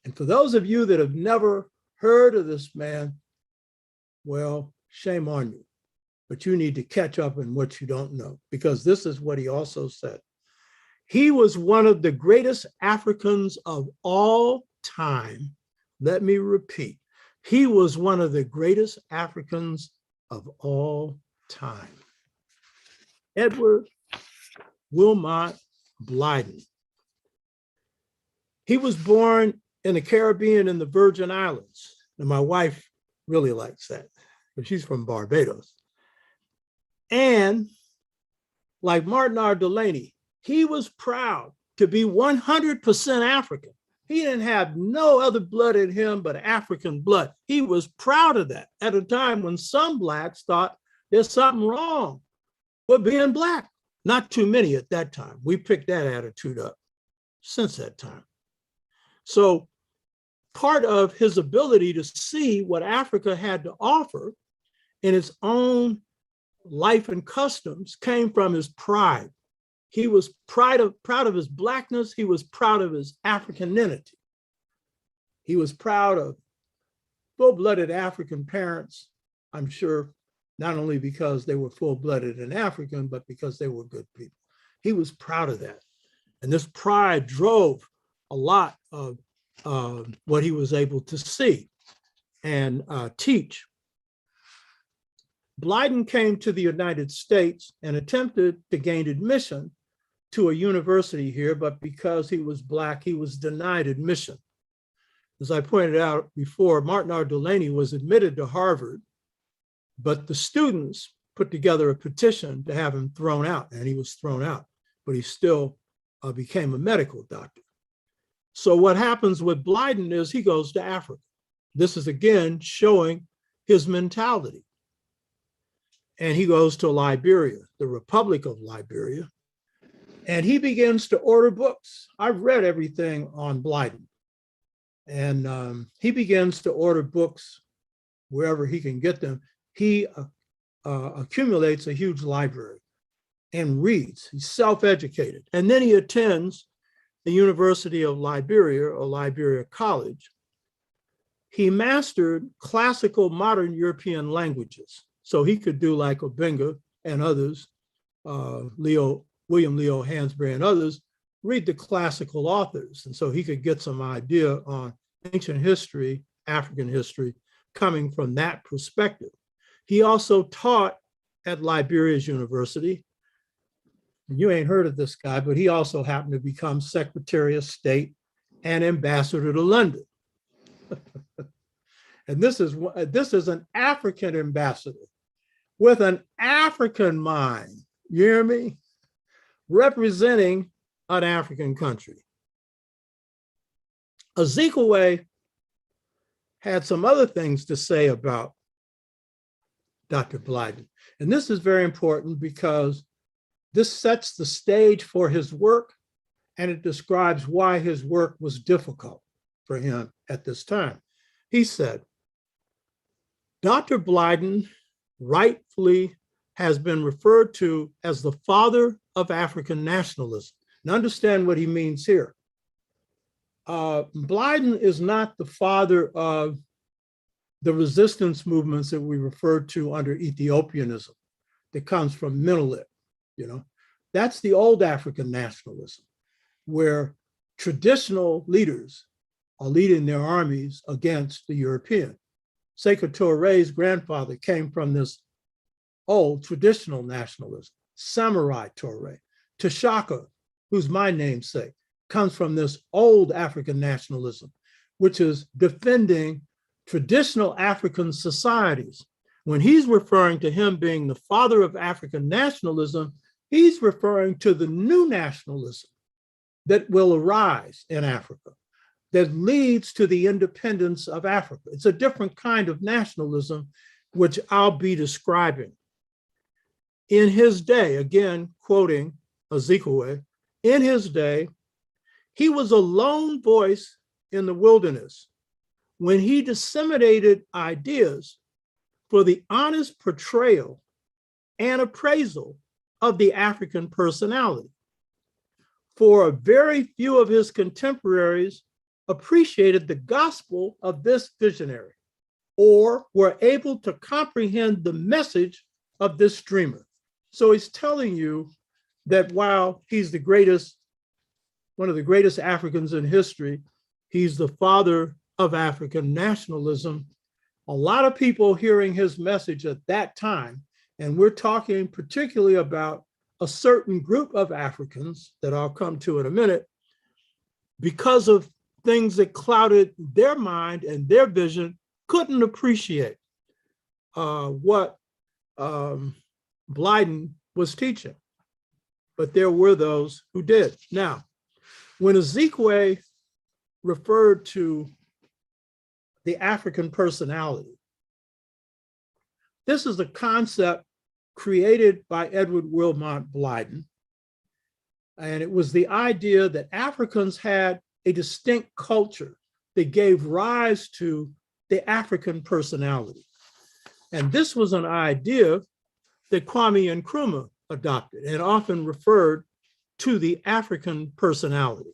And for those of you that have never heard of this man, well, shame on you. But you need to catch up in what you don't know, because this is what he also said. He was one of the greatest Africans of all time. Let me repeat. He was one of the greatest Africans of all time. Edward Wilmot Blyden. He was born in the Caribbean in the Virgin Islands. And my wife really likes that, because she's from Barbados. And like Martin R. Delaney, he was proud to be 100% African. He didn't have no other blood in him but African blood. He was proud of that at a time when some Blacks thought there's something wrong with being Black. Not too many at that time. We picked that attitude up since that time. So part of his ability to see what Africa had to offer in its own life and customs came from his pride. He was proud of his Blackness. He was proud of his Africanity. He was proud of full-blooded African parents, I'm sure, not only because they were full-blooded and African, but because they were good people. He was proud of that. And this pride drove a lot of what he was able to see and teach. Blyden came to the United States and attempted to gain admission to a university here, but because he was Black, he was denied admission. As I pointed out before, Martin R. Delaney was admitted to Harvard, but the students put together a petition to have him thrown out, and he was thrown out, but he still became a medical doctor. So what happens with Blyden is he goes to Africa. This is again showing his mentality. And he goes to Liberia, the Republic of Liberia, and he begins to order books. I've read everything on Blyden. And he begins to order books wherever he can get them. He accumulates a huge library and reads. He's self-educated. And then he attends the University of Liberia or Liberia College. He mastered classical modern European languages. So he could do like Obenga and others, William Leo Hansberry and others, read the classical authors. And so he could get some idea on ancient history, African history, coming from that perspective. He also taught at Liberia's university. You ain't heard of this guy, but he also happened to become Secretary of State and Ambassador to London. And this is an African ambassador with an African mind, you hear me? Representing an African country. Ezekwe had some other things to say about Dr. Blyden. And this is very important because this sets the stage for his work, and it describes why his work was difficult for him at this time. He said, Dr. Blyden rightfully has been referred to as the father of African nationalism. Now understand what he means here. Blyden is not the father of the resistance movements that we refer to under Ethiopianism that comes from Menelik, you know. That's the old African nationalism, where traditional leaders are leading their armies against the European. Sekou Touré's grandfather came from this old traditional nationalism. Samurai Touré. Tashaka, who's my namesake, comes from this old African nationalism, which is defending traditional African societies. When he's referring to him being the father of African nationalism, he's referring to the new nationalism that will arise in Africa, that leads to the independence of Africa. It's a different kind of nationalism, which I'll be describing. In his day, again, quoting Ezekwe, in his day, he was a lone voice in the wilderness when he disseminated ideas for the honest portrayal and appraisal of the African personality. For a very few of his contemporaries appreciated the gospel of this visionary or were able to comprehend the message of this dreamer. So he's telling you that while he's the greatest, one of the greatest Africans in history, he's the father of African nationalism. A lot of people hearing his message at that time, and we're talking particularly about a certain group of Africans that I'll come to in a minute, because of things that clouded their mind and their vision, couldn't appreciate what Blyden was teaching. but there were those who did. Now, when Ezekwe referred to the African personality, this is a concept created by Edward Wilmot Blyden. And it was the idea that Africans had a distinct culture that gave rise to the African personality. And this was an idea that Kwame Nkrumah adopted and often referred to the African personality.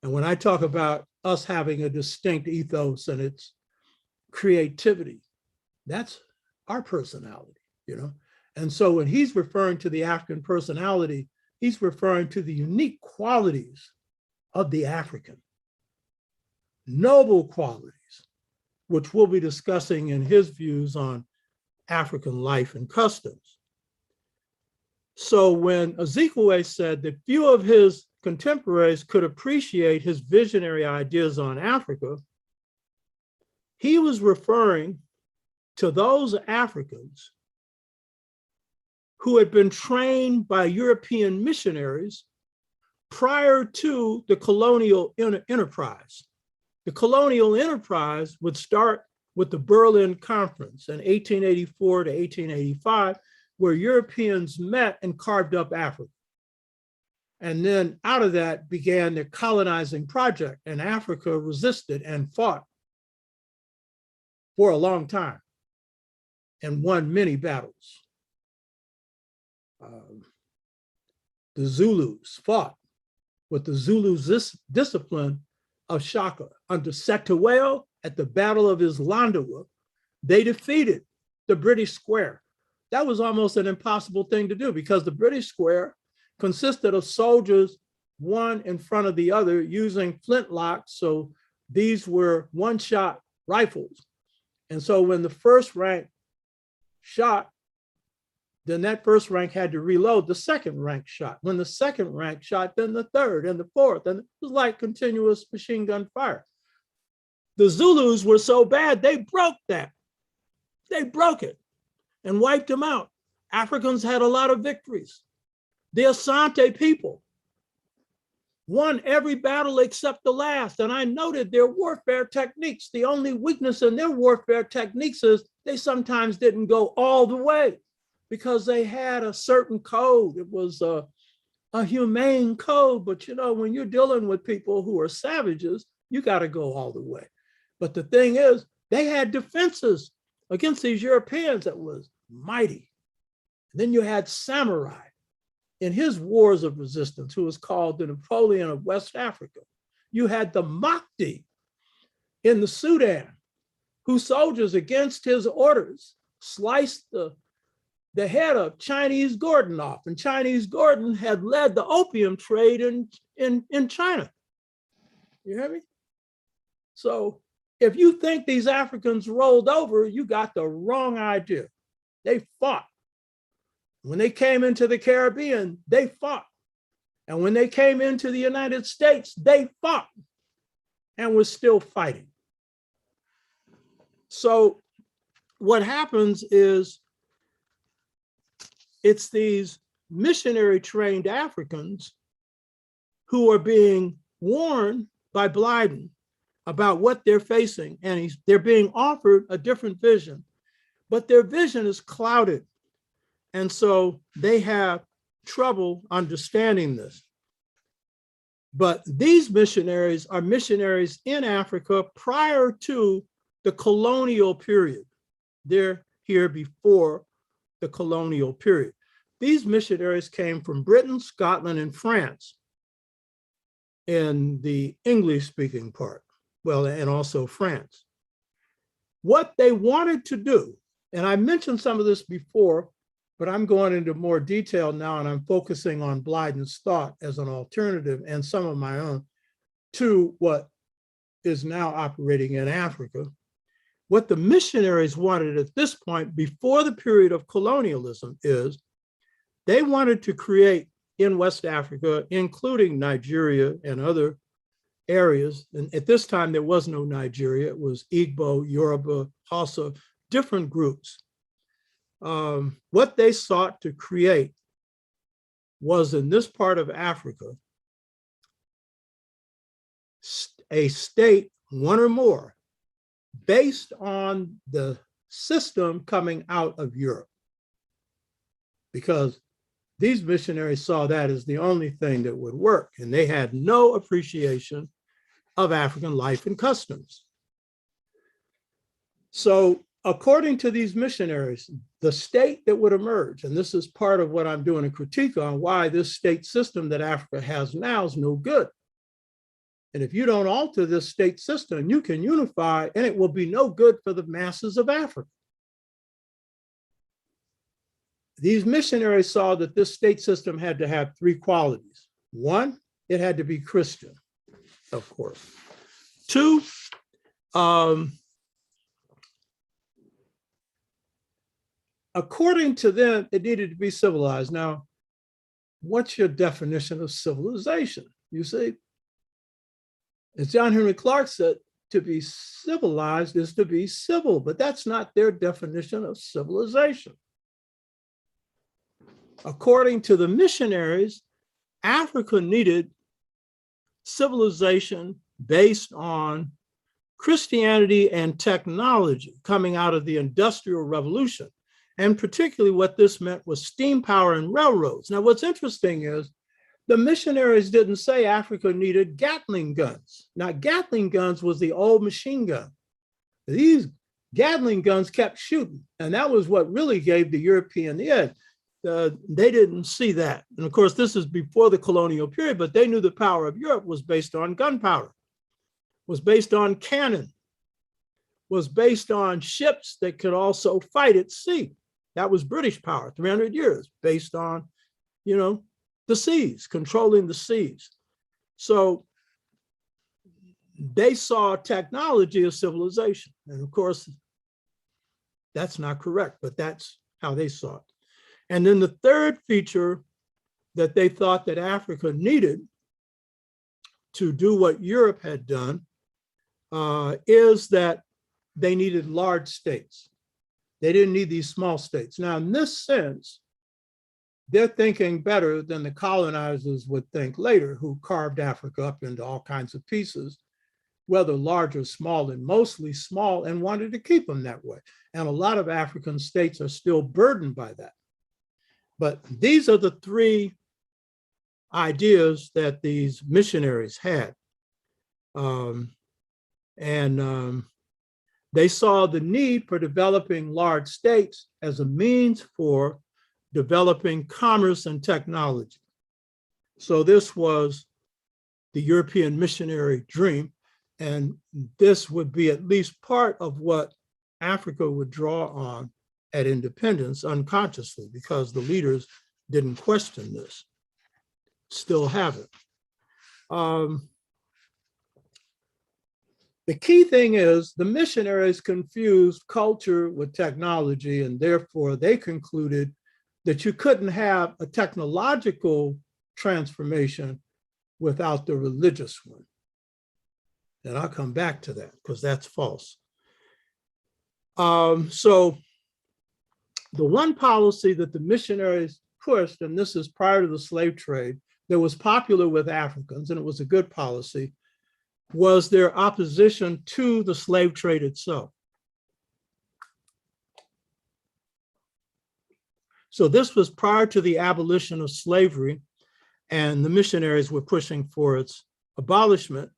And when I talk about us having a distinct ethos and its creativity, that's our personality, you know? And so when he's referring to the African personality, he's referring to the unique qualities of the African, noble qualities, which we'll be discussing in his views on African life and customs. So when Ezekwe said that few of his contemporaries could appreciate his visionary ideas on Africa, he was referring to those Africans who had been trained by European missionaries prior to the colonial enterprise. The colonial enterprise would start with the Berlin Conference in 1884 to 1885, where Europeans met and carved up Africa. And then out of that began the colonizing project, and Africa resisted and fought for a long time and won many battles. The Zulus fought with the Zulu discipline of Shaka. Under Setoweo at the Battle of Islandawa, they defeated the British square. That was almost an impossible thing to do because the British square consisted of soldiers, one in front of the other, using flintlocks. So these were one-shot rifles. And so when the first rank shot, then that first rank had to reload the second rank shot. When the second rank shot, then the third and the fourth. And it was like continuous machine gun fire. The Zulus were so bad, they broke that. They broke it and wiped them out. Africans had a lot of victories. The Asante people won every battle except the last. And I noted their warfare techniques. The only weakness in their warfare techniques is they sometimes didn't go all the way because they had a certain code. It was a humane code, but you know, when you're dealing with people who are savages, you got to go all the way. But the thing is, they had defenses against these Europeans that was mighty. And then you had samurai in his wars of resistance, who was called the Napoleon of West Africa. You had the Mahdi in the Sudan, whose soldiers against his orders sliced the head of Chinese Gordon off, and Chinese Gordon had led the opium trade in China. You hear me? So if you think these Africans rolled over, you got the wrong idea. They fought. When they came into the Caribbean, they fought. And when they came into the United States, they fought and were still fighting. So what happens is it's these missionary trained Africans who are being warned by Blyden about what they're facing, and they're being offered a different vision, but their vision is clouded. And so they have trouble understanding this. But these missionaries are missionaries in Africa prior to the colonial period. They're here before the colonial period. These missionaries came from Britain, Scotland, and France in the English-speaking part, well, and also France. What they wanted to do, and I mentioned some of this before, but I'm going into more detail now, and I'm focusing on Blyden's thought as an alternative and some of my own to what is now operating in Africa. What the missionaries wanted at this point, before the period of colonialism, is they wanted to create in West Africa, including Nigeria and other areas. And at this time, there was no Nigeria. It was Igbo, Yoruba, Hausa, different groups. What they sought to create was in this part of Africa, a state, one or more, based on the system coming out of Europe. Because these missionaries saw that as the only thing that would work, and they had no appreciation of African life and customs. So according to these missionaries, the state that would emerge, and this is part of what I'm doing a critique on why this state system that Africa has now is no good. And if you don't alter this state system, you can unify and it will be no good for the masses of Africa. These missionaries saw that this state system had to have three qualities. One, it had to be Christian, of course. Two, according to them, it needed to be civilized. Now, what's your definition of civilization? You see, as John Henry Clark said, to be civilized is to be civil, but that's not their definition of civilization. According to the missionaries, Africa needed civilization based on Christianity and technology coming out of the Industrial Revolution. And particularly what this meant was steam power and railroads. Now, what's interesting is the missionaries didn't say Africa needed Gatling guns. Now, Gatling guns was the old machine gun. These Gatling guns kept shooting, and that was what really gave the European the edge. They didn't see that. And of course, this is before the colonial period, but they knew the power of Europe was based on gunpowder, was based on cannon, was based on ships that could also fight at sea. That was British power, 300 years, based on, the seas, controlling the seas. So they saw technology as civilization. And of course, that's not correct, but that's how they saw it. And then the third feature that they thought that Africa needed to do what Europe had done is that they needed large states. They didn't need these small states. Now, in this sense, they're thinking better than the colonizers would think later, who carved Africa up into all kinds of pieces, whether large or small, and mostly small, and wanted to keep them that way. And a lot of African states are still burdened by that. But these are the three ideas that these missionaries had. They saw the need for developing large states as a means for developing commerce and technology. So this was the European missionary dream, and this would be at least part of what Africa would draw on at independence unconsciously, because the leaders didn't question this, still haven't. The key thing is the missionaries confused culture with technology, and therefore they concluded that you couldn't have a technological transformation without the religious one. And I'll come back to that because that's false. So the one policy that the missionaries pushed, and this is prior to the slave trade, that was popular with Africans, and it was a good policy, was their opposition to the slave trade itself. So this was prior to the abolition of slavery, and the missionaries were pushing for its abolishment.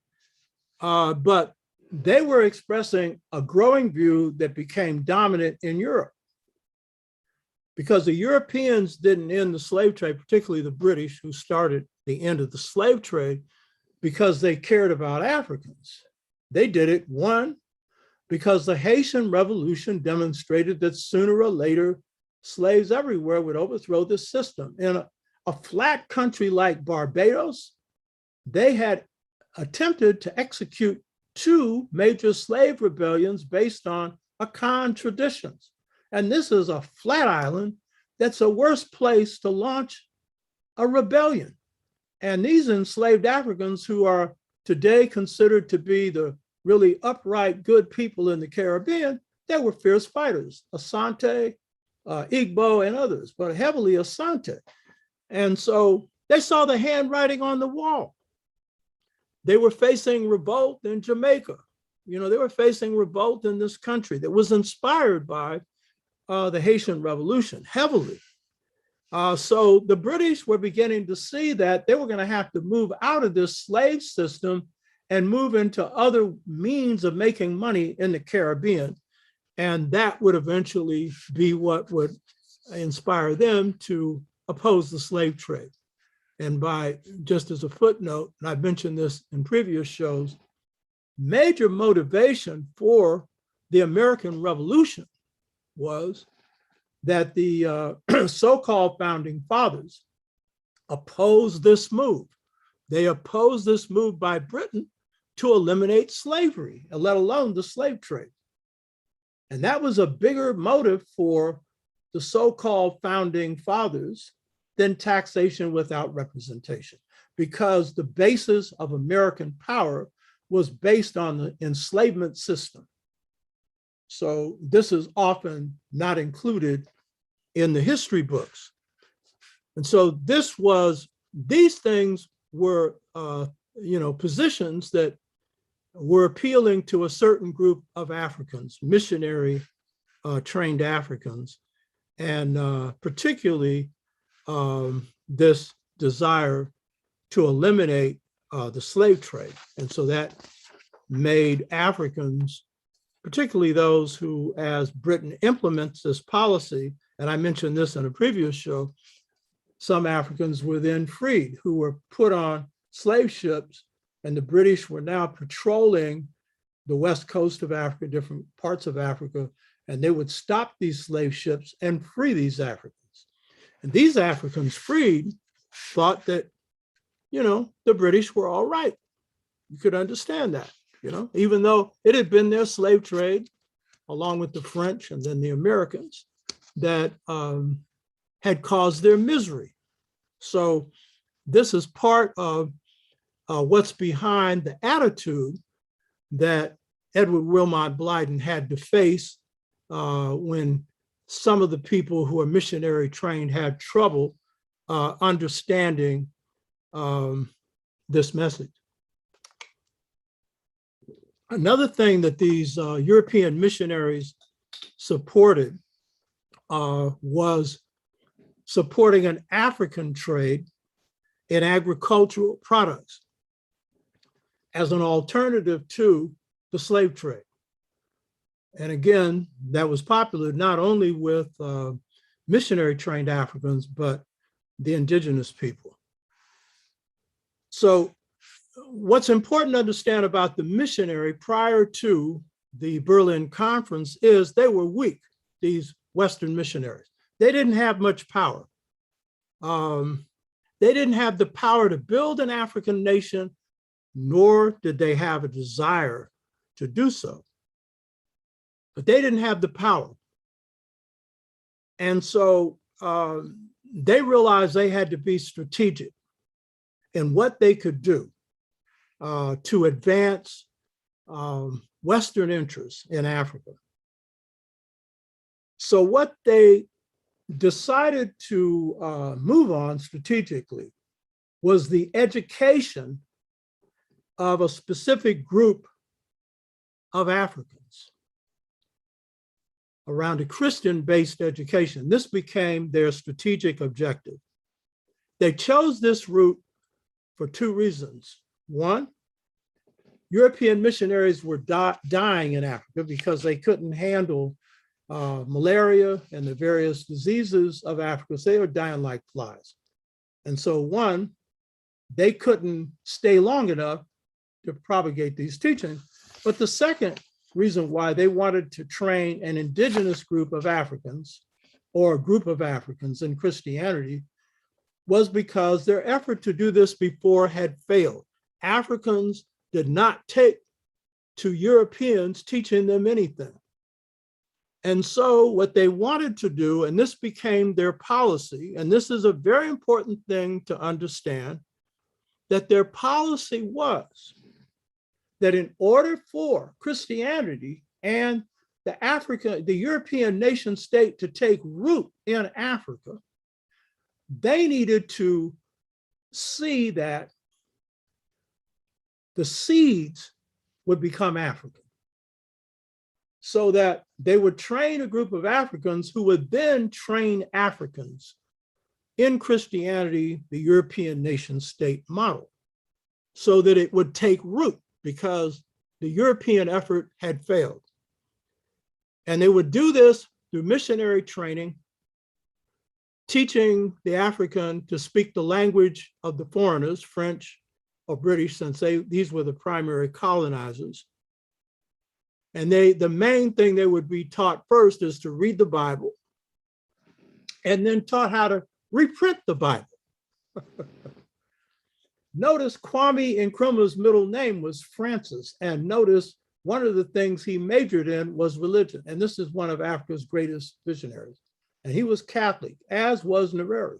But they were expressing a growing view that became dominant in Europe, because the Europeans didn't end the slave trade, particularly the British, who started the end of the slave trade, because they cared about Africans. They did it, one, because the Haitian Revolution demonstrated that sooner or later, slaves everywhere would overthrow this system. In a flat country like Barbados, they had attempted to execute 2 major slave rebellions based on Akan traditions. And this is a flat island that's a worse place to launch a rebellion. And these enslaved Africans, who are today considered to be the really upright, good people in the Caribbean, they were fierce fighters, Asante, Igbo, and others, but heavily Asante. And so they saw the handwriting on the wall. They were facing revolt in Jamaica. You know, they were facing revolt in this country that was inspired by the Haitian Revolution heavily. So the British were beginning to see that they were going to have to move out of this slave system and move into other means of making money in the Caribbean. And that would eventually be what would inspire them to oppose the slave trade. And by, just as a footnote, and I've mentioned this in previous shows, major motivation for the American Revolution was that the so-called founding fathers opposed this move. They opposed this move by Britain to eliminate slavery, let alone the slave trade. And that was a bigger motive for the so-called founding fathers than taxation without representation, because the basis of American power was based on the enslavement system. So this is often not included in the history books. And so these things were, positions that were appealing to a certain group of Africans, missionary trained Africans, and particularly this desire to eliminate the slave trade. And so that made Africans, particularly those who, as Britain implements this policy, and I mentioned this in a previous show, some Africans were then freed who were put on slave ships, and the British were now patrolling the west coast of Africa, different parts of Africa, and they would stop these slave ships and free these Africans. And these Africans freed thought that, the British were all right. You could understand that, even though it had been their slave trade, along with the French and then the Americans, that had caused their misery. So this is part of what's behind the attitude that Edward Wilmot Blyden had to face when some of the people who are missionary trained had trouble understanding this message. Another thing that these European missionaries supported was supporting an African trade in agricultural products as an alternative to the slave trade. And again, that was popular not only with missionary trained Africans, but the indigenous people. So what's important to understand about the missionary prior to the Berlin Conference is they were weak, these Western missionaries. They didn't have much power. They didn't have the power to build an African nation, nor did they have a desire to do so. But they didn't have the power. And so they realized they had to be strategic in what they could do to advance Western interests in Africa. So what they decided to move on strategically was the education of a specific group of Africans around a Christian-based education. This became their strategic objective. They chose this route for two reasons. One, European missionaries were dying in Africa because they couldn't handle malaria and the various diseases of Africa. So they were dying like flies. And so one, they couldn't stay long enough to propagate these teachings. But the second reason why they wanted to train an indigenous group of Africans or a group of Africans in Christianity was because their effort to do this before had failed. Africans did not take to Europeans teaching them anything. And so what they wanted to do, and this became their policy, and this is a very important thing to understand, that their policy was that in order for Christianity and the European nation state to take root in Africa, they needed to see that the seeds would become African, so that they would train a group of Africans who would then train Africans in Christianity, the European nation state model, so that it would take root, because the European effort had failed. And they would do this through missionary training, teaching the African to speak the language of the foreigners, French or British, since these were the primary colonizers. And the main thing they would be taught first is to read the Bible, and then taught how to reprint the Bible. Notice Kwame Nkrumah's middle name was Francis, and notice one of the things he majored in was religion. And this is one of Africa's greatest visionaries. And he was Catholic, as was Nyerere,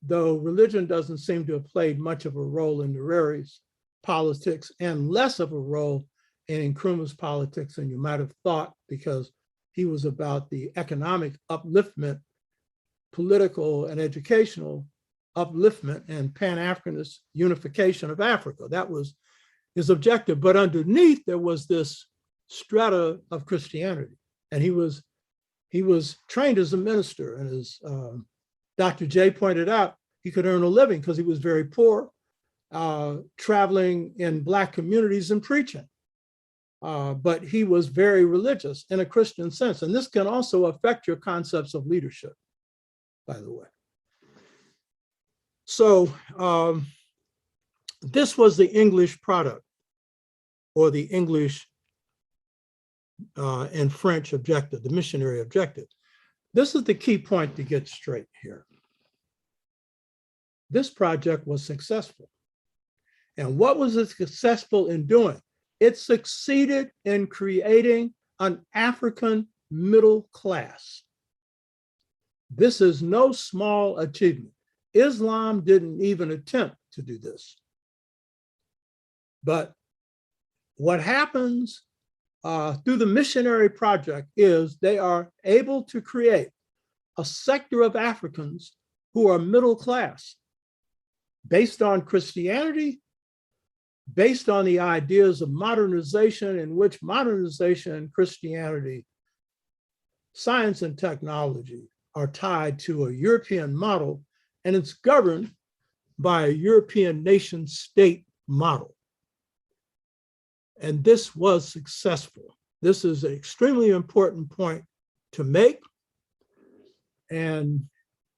though religion doesn't seem to have played much of a role in Nyerere's politics, and less of a role in Nkrumah's politics than you might have thought, because he was about the economic upliftment, political and educational upliftment, and Pan-Africanist unification of Africa. That was his objective. But underneath there was this strata of Christianity. And he was trained as a minister, and as Dr. J pointed out, he could earn a living because he was very poor, traveling in Black communities and preaching. But he was very religious in a Christian sense. And this can also affect your concepts of leadership, by the way. So this was the English product, or the English and French objective, the missionary objective. This is the key point to get straight here. This project was successful. And what was it successful in doing? It succeeded in creating an African middle class. This is no small achievement. Islam didn't even attempt to do this. But what happens through the missionary project is they are able to create a sector of Africans who are middle class, based on Christianity, based on the ideas of modernization, in which modernization and Christianity, science and technology are tied to a European model, and it's governed by a European nation state model. And this was successful. This is an extremely important point to make. And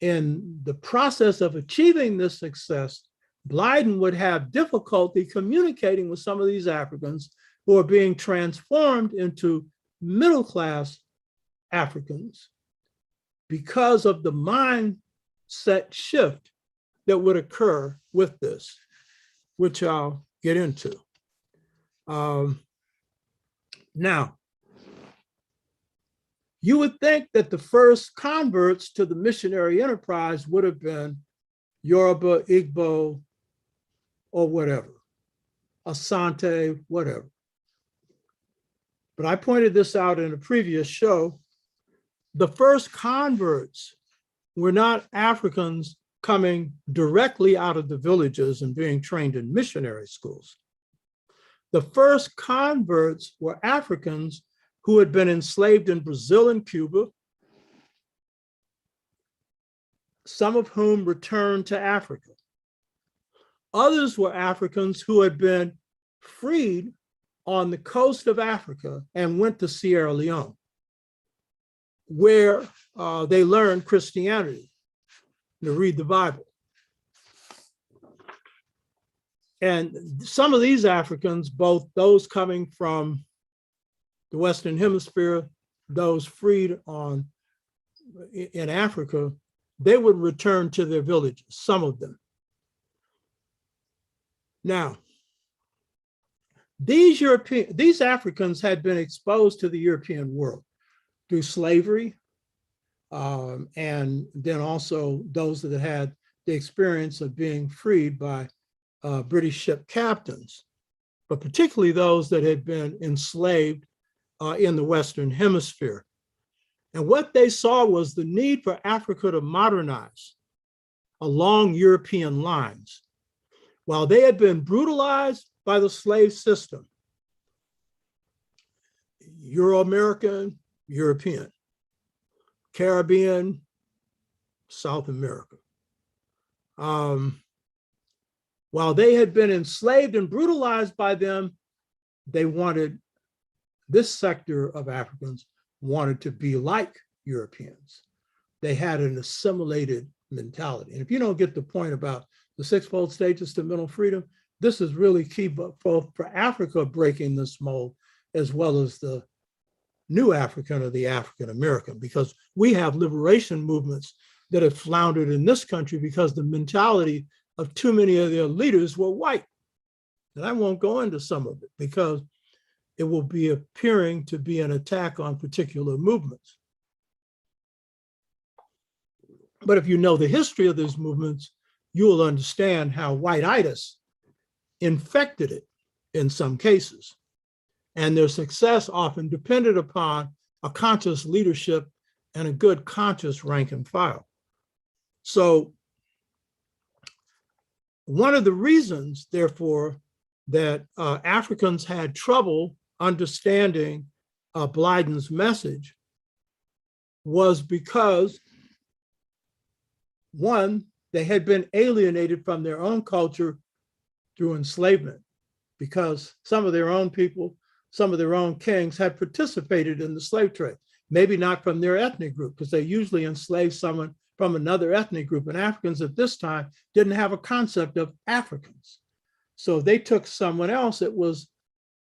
in the process of achieving this success, Blyden would have difficulty communicating with some of these Africans who are being transformed into middle-class Africans because of the mindset shift that would occur with this, which I'll get into. Now, you would think that the first converts to the missionary enterprise would have been Yoruba, Igbo, or whatever, Asante, whatever. But I pointed this out in a previous show. The first converts were not Africans coming directly out of the villages and being trained in missionary schools. The first converts were Africans who had been enslaved in Brazil and Cuba, some of whom returned to Africa. Others were Africans who had been freed on the coast of Africa and went to Sierra Leone, where they learned Christianity, to read the Bible. And some of these Africans, both those coming from the Western Hemisphere, those freed in Africa, they would return to their villages, some of them. Now, these Africans had been exposed to the European world through slavery, and then also those that had the experience of being freed by British ship captains, but particularly those that had been enslaved in the Western Hemisphere. And what they saw was the need for Africa to modernize along European lines. While they had been brutalized by the slave system, Euro-American, European, Caribbean, South America. While they had been enslaved and brutalized by them, they wanted, this sector of Africans wanted to be like Europeans. They had an assimilated mentality. And if you don't get the point about the sixfold stages to mental freedom, this is really key both for Africa breaking this mold, as well as the new African or the African American, because we have liberation movements that have floundered in this country because the mentality of too many of their leaders were white. And I won't go into some of it because it will be appearing to be an attack on particular movements. But if you know the history of these movements, you will understand how whiteitis infected it in some cases. And their success often depended upon a conscious leadership and a good conscious rank and file. So one of the reasons, therefore, that Africans had trouble understanding Blyden's message was because, one, they had been alienated from their own culture through enslavement, because some of their own people, some of their own kings had participated in the slave trade, maybe not from their ethnic group, because they usually enslaved someone from another ethnic group, and Africans at this time didn't have a concept of Africans. So they took someone else that was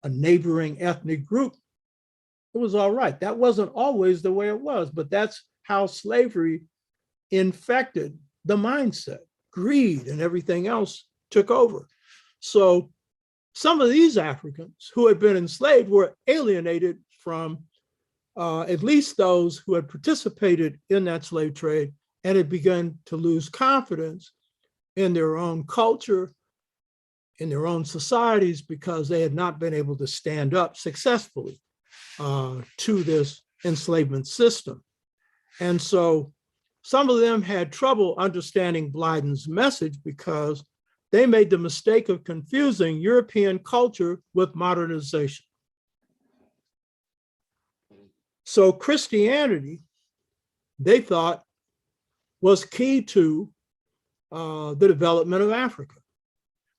a neighboring ethnic group. It was all right. That wasn't always the way it was, but that's how slavery infected the mindset. Greed and everything else took over. So some of these Africans who had been enslaved were alienated from at least those who had participated in that slave trade, and had begun to lose confidence in their own culture, in their own societies, because they had not been able to stand up successfully to this enslavement system. And so some of them had trouble understanding Blyden's message because they made the mistake of confusing European culture with modernization. So Christianity, they thought, was key to the development of Africa,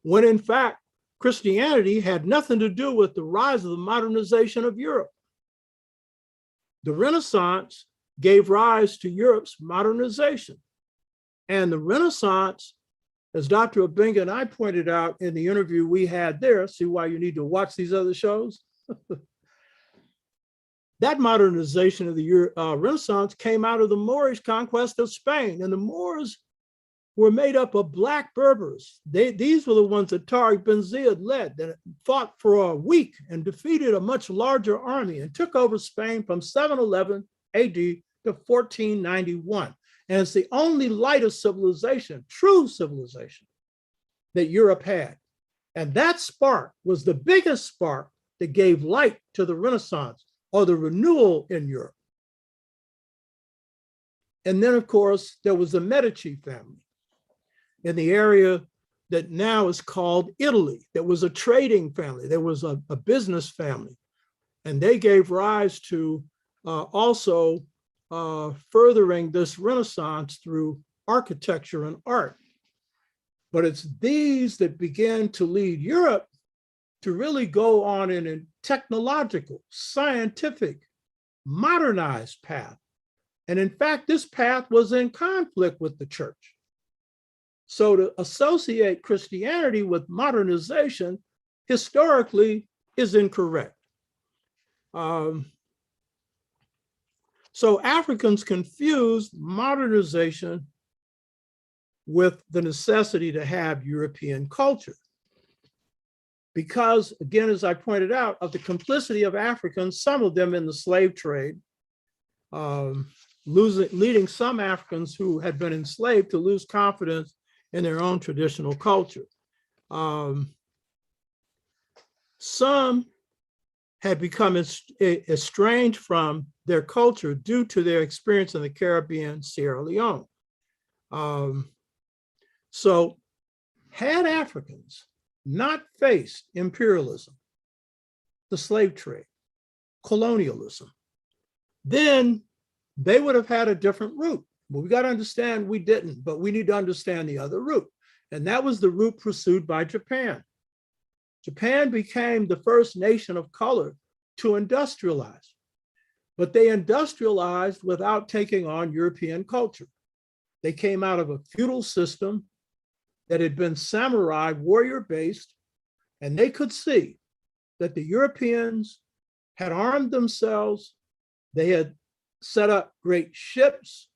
when in fact, Christianity had nothing to do with the rise of the modernization of Europe. The Renaissance gave rise to Europe's modernization. And the Renaissance, as Dr. Obenga and I pointed out in the interview we had there, see why you need to watch these other shows? That modernization of the Renaissance came out of the Moorish conquest of Spain, and the Moors were made up of Black Berbers. These were the ones that Tariq bin Ziyad led, that fought for a week and defeated a much larger army and took over Spain from 711 AD to 1491. And it's the only light of civilization, true civilization, that Europe had. And that spark was the biggest spark that gave light to the Renaissance, or the renewal in Europe. And then, of course, there was the Medici family in the area that now is called Italy. There was a trading family. There was a business family. And they gave rise to also furthering this Renaissance through architecture and art. But it's these that began to lead Europe to really go on in a technological, scientific, modernized path. And in fact, this path was in conflict with the church. So to associate Christianity with modernization historically is incorrect. So Africans confused modernization with the necessity to have European culture. Because, again, as I pointed out, of the complicity of Africans, some of them in the slave trade, leading some Africans who had been enslaved to lose confidence in their own traditional culture. Some had become estranged from their culture due to their experience in the Caribbean, Sierra Leone. So had Africans not faced imperialism, the slave trade, colonialism, then they would have had a different route. But we got to understand we didn't, but we need to understand the other route. And that was the route pursued by Japan. Japan became the first nation of color to industrialize, but they industrialized without taking on European culture. They came out of a feudal system that had been samurai warrior-based, and they could see that the Europeans had armed themselves. They had set up great ships.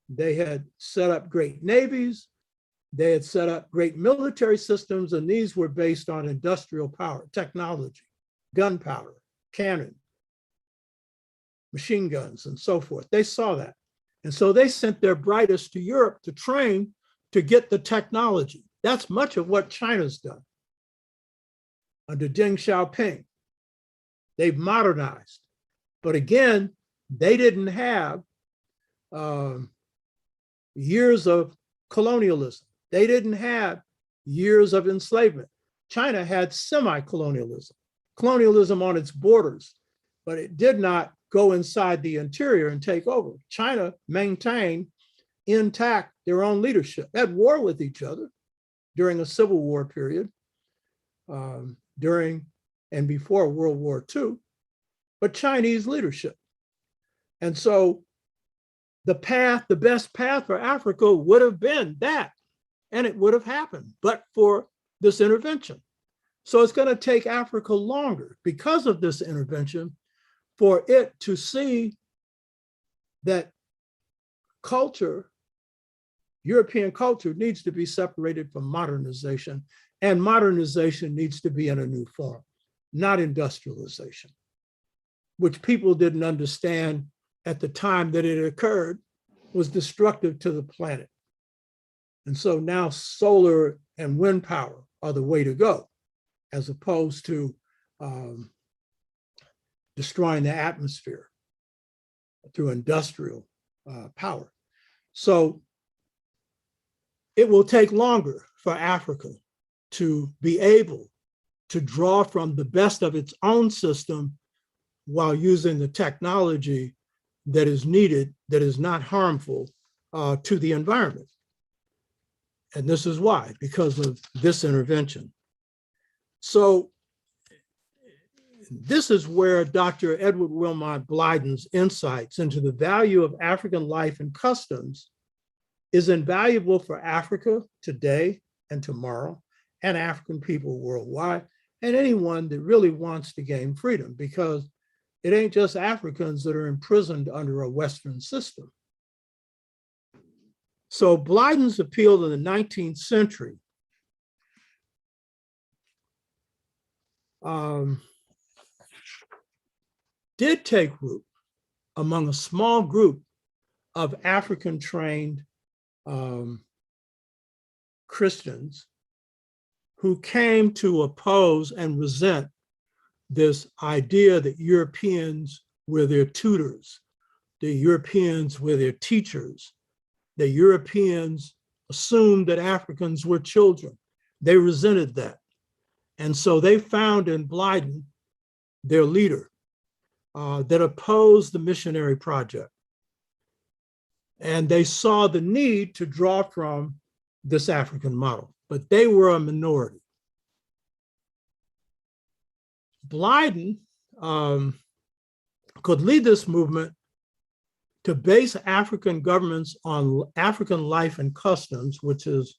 They had set up great navies. They had set up great military systems, and these were based on industrial power, technology, gunpowder, cannon, machine guns, and so forth. They saw that. And so they sent their brightest to Europe to train to get the technology. That's much of what China's done. Under Deng Xiaoping, they've modernized. But again, they didn't have years of colonialism. They didn't have years of enslavement. China had semi-colonialism, colonialism on its borders, but it did not go inside the interior and take over. China maintained intact their own leadership, at war with each other during a civil war period, during and before World War II, but Chinese leadership. And so the best path for Africa would have been that, and it would have happened, but for this intervention. So it's going to take Africa longer because of this intervention for it to see that culture, European culture, needs to be separated from modernization, and modernization needs to be in a new form, not industrialization, which people didn't understand at the time that it occurred was destructive to the planet. And so now solar and wind power are the way to go, as opposed to destroying the atmosphere through industrial power. So it will take longer for Africa to be able to draw from the best of its own system while using the technology that is needed, that is not harmful to the environment. And this is why, because of this intervention. So this is where Dr. Edward Wilmot Blyden's insights into the value of African life and customs is invaluable for Africa today and tomorrow, and African people worldwide, and anyone that really wants to gain freedom, because it ain't just Africans that are imprisoned under a Western system. So Blyden's appeal in the 19th century did take root among a small group of African-trained Christians who came to oppose and resent this idea that Europeans were their tutors, the Europeans were their teachers, the Europeans assumed that Africans were children. They resented that. And so they found in Blyden their leader that opposed the missionary project. And they saw the need to draw from this African model, but they were a minority. Blyden could lead this movement to base African governments on African life and customs, which is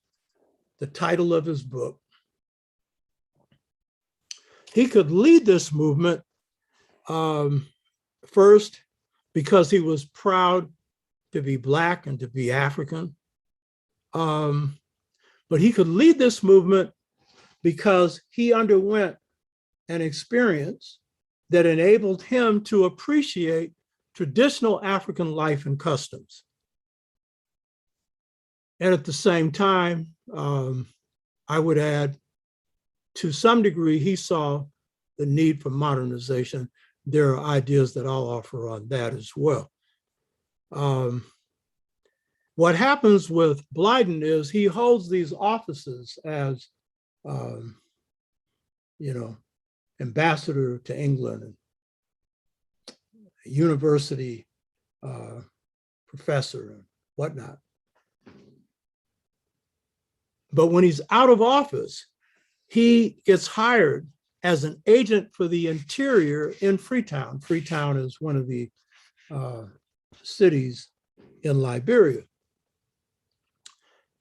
the title of his book. He could lead this movement first because he was proud to be Black and to be African. But he could lead this movement because he underwent an experience that enabled him to appreciate traditional African life and customs. And at the same time, I would add, to some degree, he saw the need for modernization, there are ideas that I'll offer on that as well. What happens with Blyden is he holds these offices as, ambassador to England and university professor and whatnot. But when he's out of office, he gets hired as an agent for the interior in Freetown. Freetown is one of the cities in Liberia.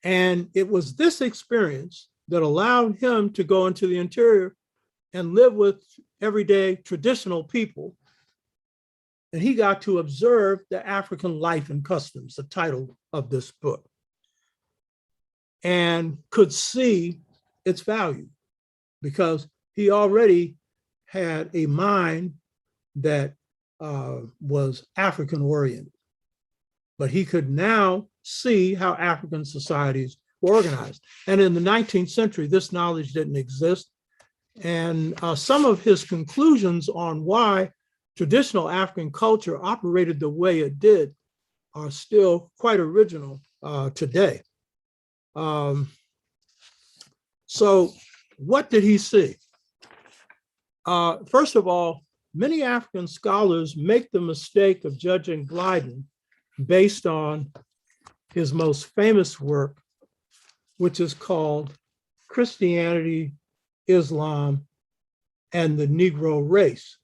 And it was this experience that allowed him to go into the interior and live with everyday traditional people. And he got to observe the African life and customs, the title of this book, and could see its value because he already had a mind that was African oriented. But he could now see how African societies were organized. And in the 19th century, this knowledge didn't exist. And some of his conclusions on why traditional African culture operated the way it did are still quite original today. So what did he see? First of all, many African scholars make the mistake of judging Blyden based on his most famous work, which is called Christianity, Islam, and the Negro Race.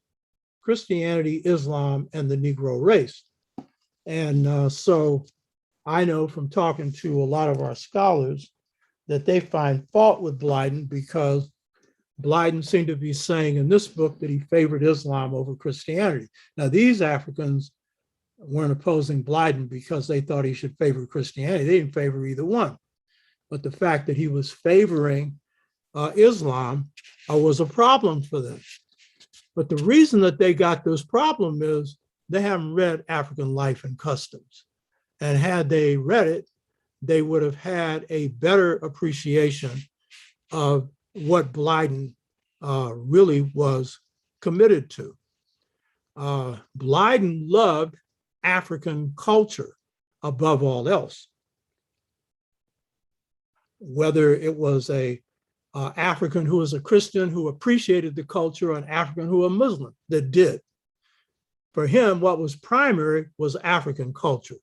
Christianity, Islam, and the Negro Race. And so I know from talking to a lot of our scholars that they find fault with Blyden because Blyden seemed to be saying in this book that he favored Islam over Christianity. Now, these Africans weren't opposing Blyden because they thought he should favor Christianity. They didn't favor either one. But the fact that he was favoring Islam was a problem for them. But the reason that they got this problem is they haven't read African Life and Customs. And had they read it, they would have had a better appreciation of what Blyden really was committed to. Blyden loved African culture above all else. Whether it was a African who was a Christian who appreciated the culture, or an African who was a Muslim that did. For him, what was primary was African culture.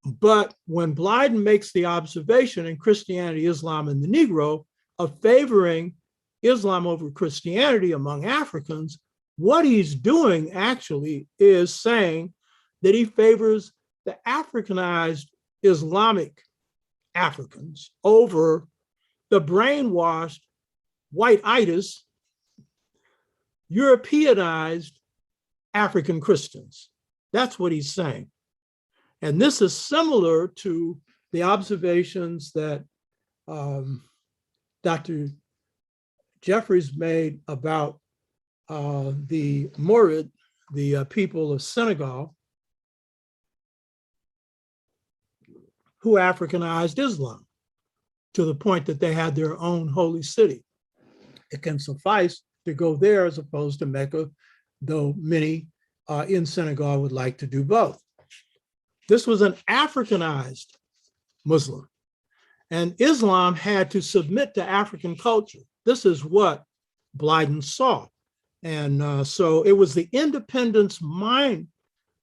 But when Blyden makes the observation in Christianity, Islam, and the Negro of favoring Islam over Christianity among Africans, what he's doing actually is saying that he favors the Africanized Islamic Africans over the brainwashed, white-itis, Europeanized African Christians. That's what he's saying. And this is similar to the observations that Dr. Jeffries made about the Murid, the people of Senegal, who Africanized Islam to the point that they had their own holy city. It can suffice to go there as opposed to Mecca, though many in Senegal would like to do both. This was an Africanized Muslim, and Islam had to submit to African culture. This is what Blyden saw. And so it was the independence mind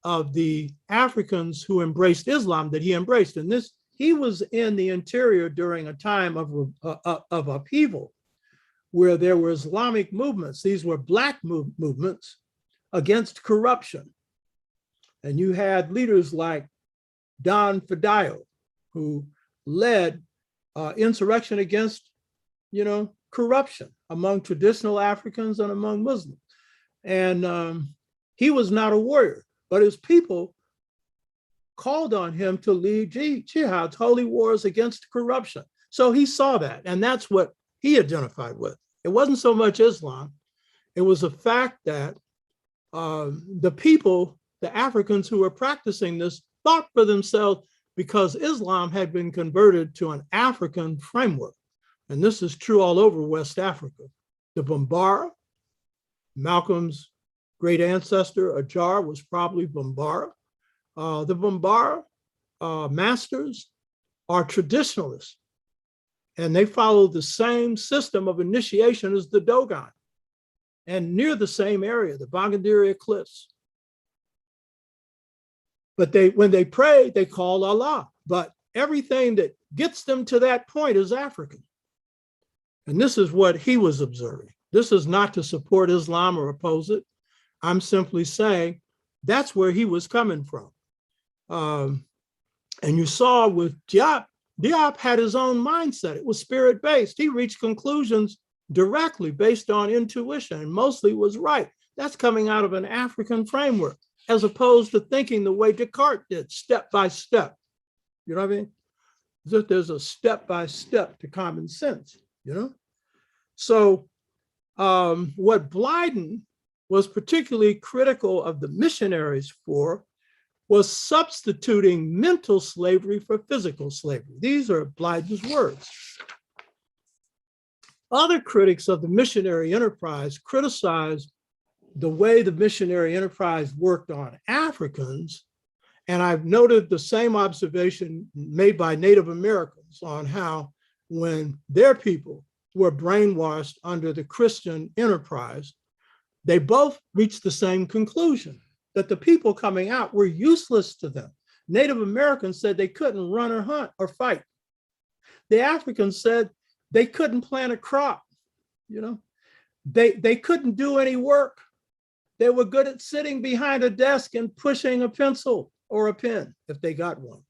of the Africans who embraced Islam that he embraced. And this, he was in the interior during a time of upheaval where there were Islamic movements. These were Black movements against corruption. And you had leaders like Don Fidel, who led insurrection against, corruption among traditional Africans and among Muslims. And he was not a warrior, but his people called on him to lead jihads, holy wars against corruption. So he saw that, and that's what he identified with. It wasn't so much Islam. It was the fact that the people, the Africans who were practicing this, thought for themselves because Islam had been converted to an African framework. And this is true all over West Africa. The Bambara, Malcolm's great ancestor, Ajar, was probably Bambara. The Bambara masters are traditionalists, and they follow the same system of initiation as the Dogon, and near the same area, the Bangadiri Cliffs. But when they pray, they call Allah. But everything that gets them to that point is African. And this is what he was observing. This is not to support Islam or oppose it. I'm simply saying that's where he was coming from. And you saw with Diop, Diop had his own mindset. It was spirit-based. He reached conclusions directly based on intuition, and mostly was right. That's coming out of an African framework, as opposed to thinking the way Descartes did, step by step. You know what I mean? There's a step by step to common sense, you know? So what Blyden was particularly critical of the missionaries for was substituting mental slavery for physical slavery. These are Blyden's words. Other critics of the missionary enterprise criticized the way the missionary enterprise worked on Africans, and I've noted the same observation made by Native Americans on how when their people were brainwashed under the Christian enterprise, they both reached the same conclusion, that the people coming out were useless to them. Native Americans said they couldn't run or hunt or fight. The Africans said they couldn't plant a crop, you know? They couldn't do any work. They were good at sitting behind a desk and pushing a pencil or a pen if they got one.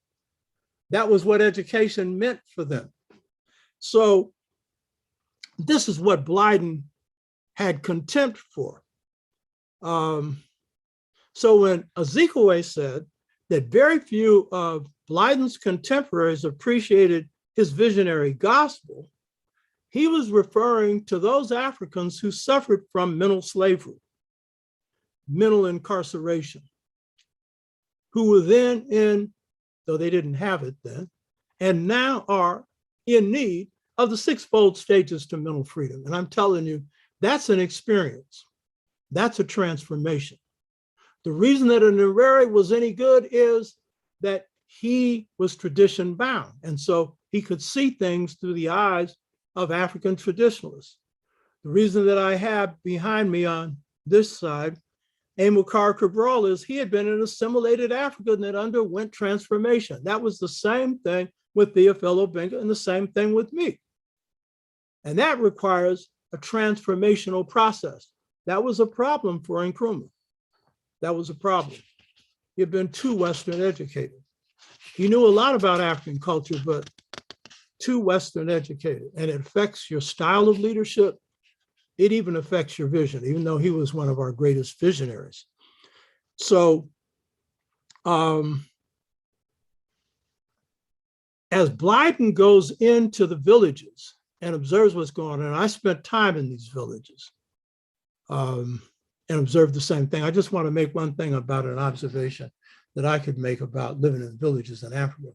That was what education meant for them. So this is what Blyden had contempt for. So when Ezekwe said that very few of Blyden's contemporaries appreciated his visionary gospel, he was referring to those Africans who suffered from mental slavery, mental incarceration, who were then in, though they didn't have it then, and now are in need of the sixfold stages to mental freedom. And I'm telling you, that's an experience. That's a transformation. The reason that an Nyerere was any good is that he was tradition bound. And so he could see things through the eyes of African traditionalists. The reason that I have behind me on this side, Amilcar Cabral, is he had been an assimilated African that underwent transformation. That was the same thing with Theophilo Benga and the same thing with me. And that requires a transformational process. That was a problem for Nkrumah. That was a problem. He had been too Western educated. He knew a lot about African culture, but too Western educated. And it affects your style of leadership. It even affects your vision, even though he was one of our greatest visionaries. So as Blyden goes into the villages and observes what's going on, I spent time in these villages and observed the same thing. I just want to make one thing about an observation that I could make about living in villages in Africa.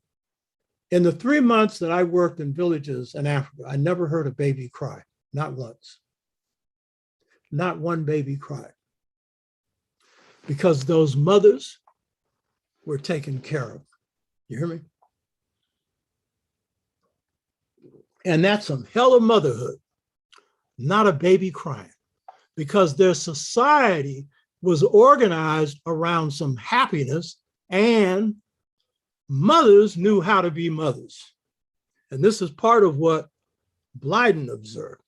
In the 3 months that I worked in villages in Africa, I never heard a baby cry, not once. Not one baby cried. Because those mothers were taken care of. You hear me? And that's some hell of motherhood, not a baby crying, because their society was organized around some happiness, and mothers knew how to be mothers. And this is part of what Blyden observed.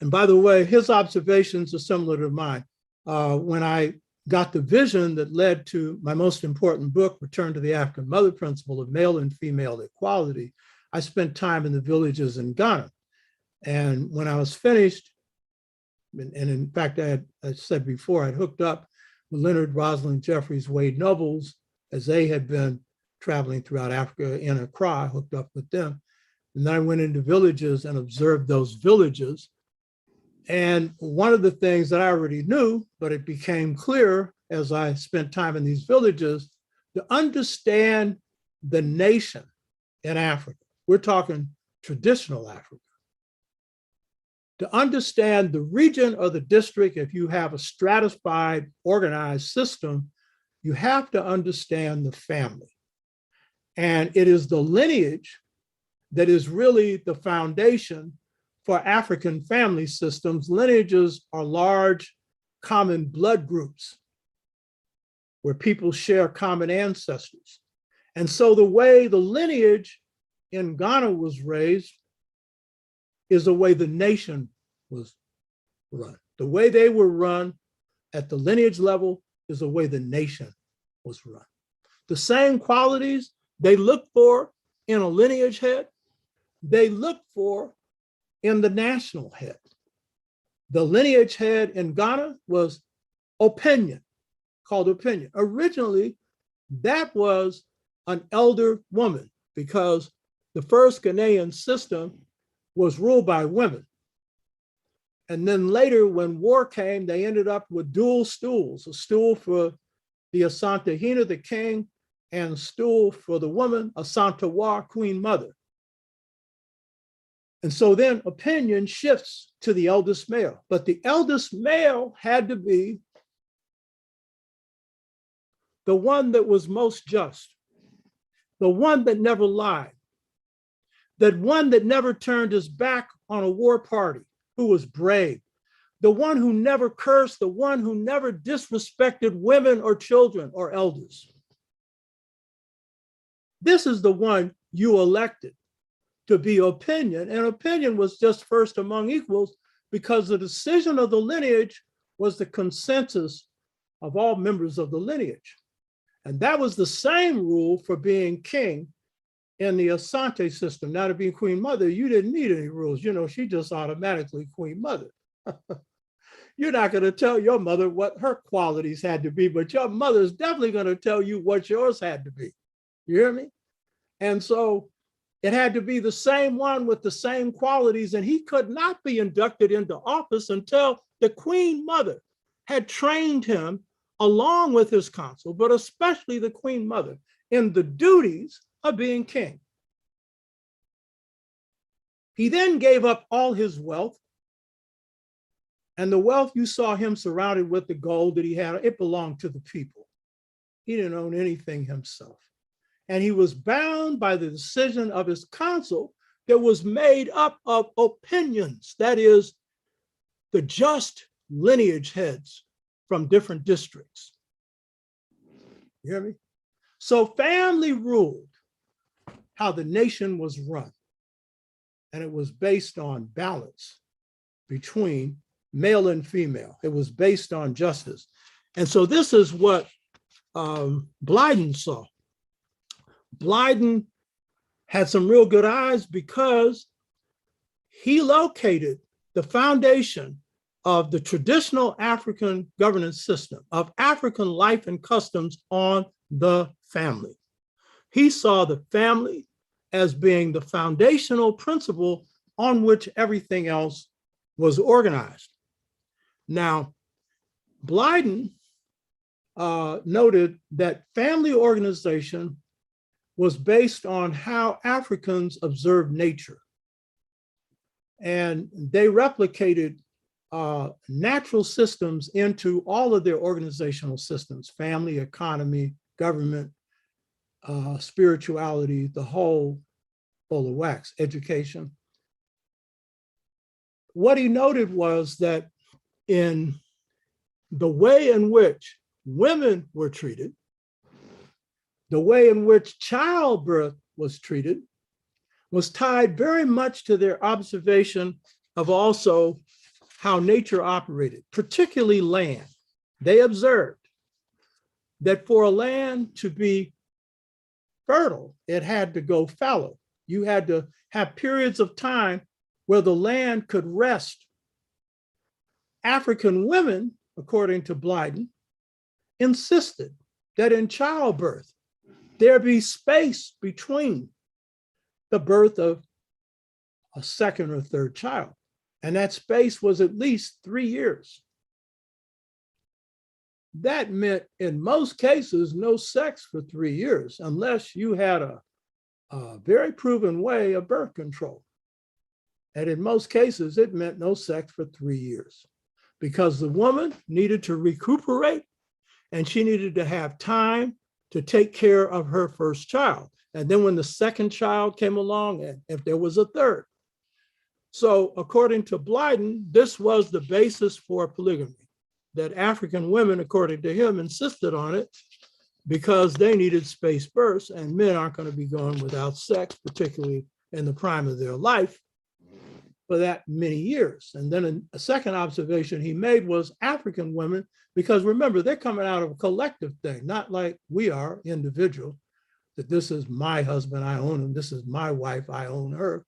And by the way, his observations are similar to mine. When I got the vision that led to my most important book, Return to the African Mother Principle of Male and Female Equality, I spent time in the villages in Ghana. And when I was finished, and in fact, I said before, I'd hooked up with Leonard, Rosalind Jeffries, Wade Nobles, as they had been traveling throughout Africa in Accra, I hooked up with them. And then I went into villages and observed those villages. And one of the things that I already knew, but it became clear as I spent time in these villages, to understand the nation in Africa. We're talking traditional Africa. To understand the region or the district, if you have a stratified, organized system, you have to understand the family. And it is the lineage that is really the foundation for African family systems. Lineages are large common blood groups where people share common ancestors. And so the way the lineage in Ghana was raised is the way the nation was run. The way they were run at the lineage level is the way the nation was run. The same qualities they look for in a lineage head, they look for in the national head. The lineage head in Ghana was opinion, called opinion. Originally, that was an elder woman because the first Ghanaian system was ruled by women. And then later, when war came, they ended up with dual stools, a stool for the Asantehene, the king, and a stool for the woman, Asantewa, queen mother. And so then opinion shifts to the eldest male, but the eldest male had to be the one that was most just, the one that never lied, that one that never turned his back on a war party, who was brave, the one who never cursed, the one who never disrespected women or children or elders. This is the one you elected to be opinion, and opinion was just first among equals because the decision of the lineage was the consensus of all members of the lineage. And that was the same rule for being king in the Asante system. Now, to be queen mother, you didn't need any rules. You know, she just automatically queen mother. You're not going to tell your mother what her qualities had to be, but your mother's definitely going to tell you what yours had to be. You hear me? And so it had to be the same one with the same qualities, and he could not be inducted into office until the queen mother had trained him along with his council, but especially the queen mother, in the duties of being king. He then gave up all his wealth, and the wealth you saw him surrounded with, the gold that he had, it belonged to the people. He didn't own anything himself. And he was bound by the decision of his council that was made up of opinions, that is, the just lineage heads from different districts. You hear me? So family ruled how the nation was run. And it was based on balance between male and female. It was based on justice. And so this is what Blyden saw. Blyden had some real good eyes because he located the foundation of the traditional African governance system, of African life and customs on the family. He saw the family as being the foundational principle on which everything else was organized. Now, Blyden noted that family organization was based on how Africans observed nature. And they replicated natural systems into all of their organizational systems: family, economy, government, spirituality, the whole bowl of wax, education. What he noted was that in the way in which women were treated, the way in which childbirth was treated, was tied very much to their observation of also how nature operated, particularly land. They observed that for a land to be fertile, it had to go fallow. You had to have periods of time where the land could rest. African women, according to Blyden, insisted that in childbirth, there be space between the birth of a second or third child. And that space was at least 3 years. That meant, in most cases, no sex for 3 years, unless you had a very proven way of birth control. And in most cases, it meant no sex for 3 years because the woman needed to recuperate and she needed to have time to take care of her first child. And then when the second child came along, and if there was a third. So according to Blyden, this was the basis for polygamy, that African women, according to him, insisted on it because they needed space births, and men aren't going to be going without sex, particularly in the prime of their life, for that many years. And then a second observation he made was African women, because remember, they're coming out of a collective thing, not like we are individual, that this is my husband, I own him, this is my wife, I own her.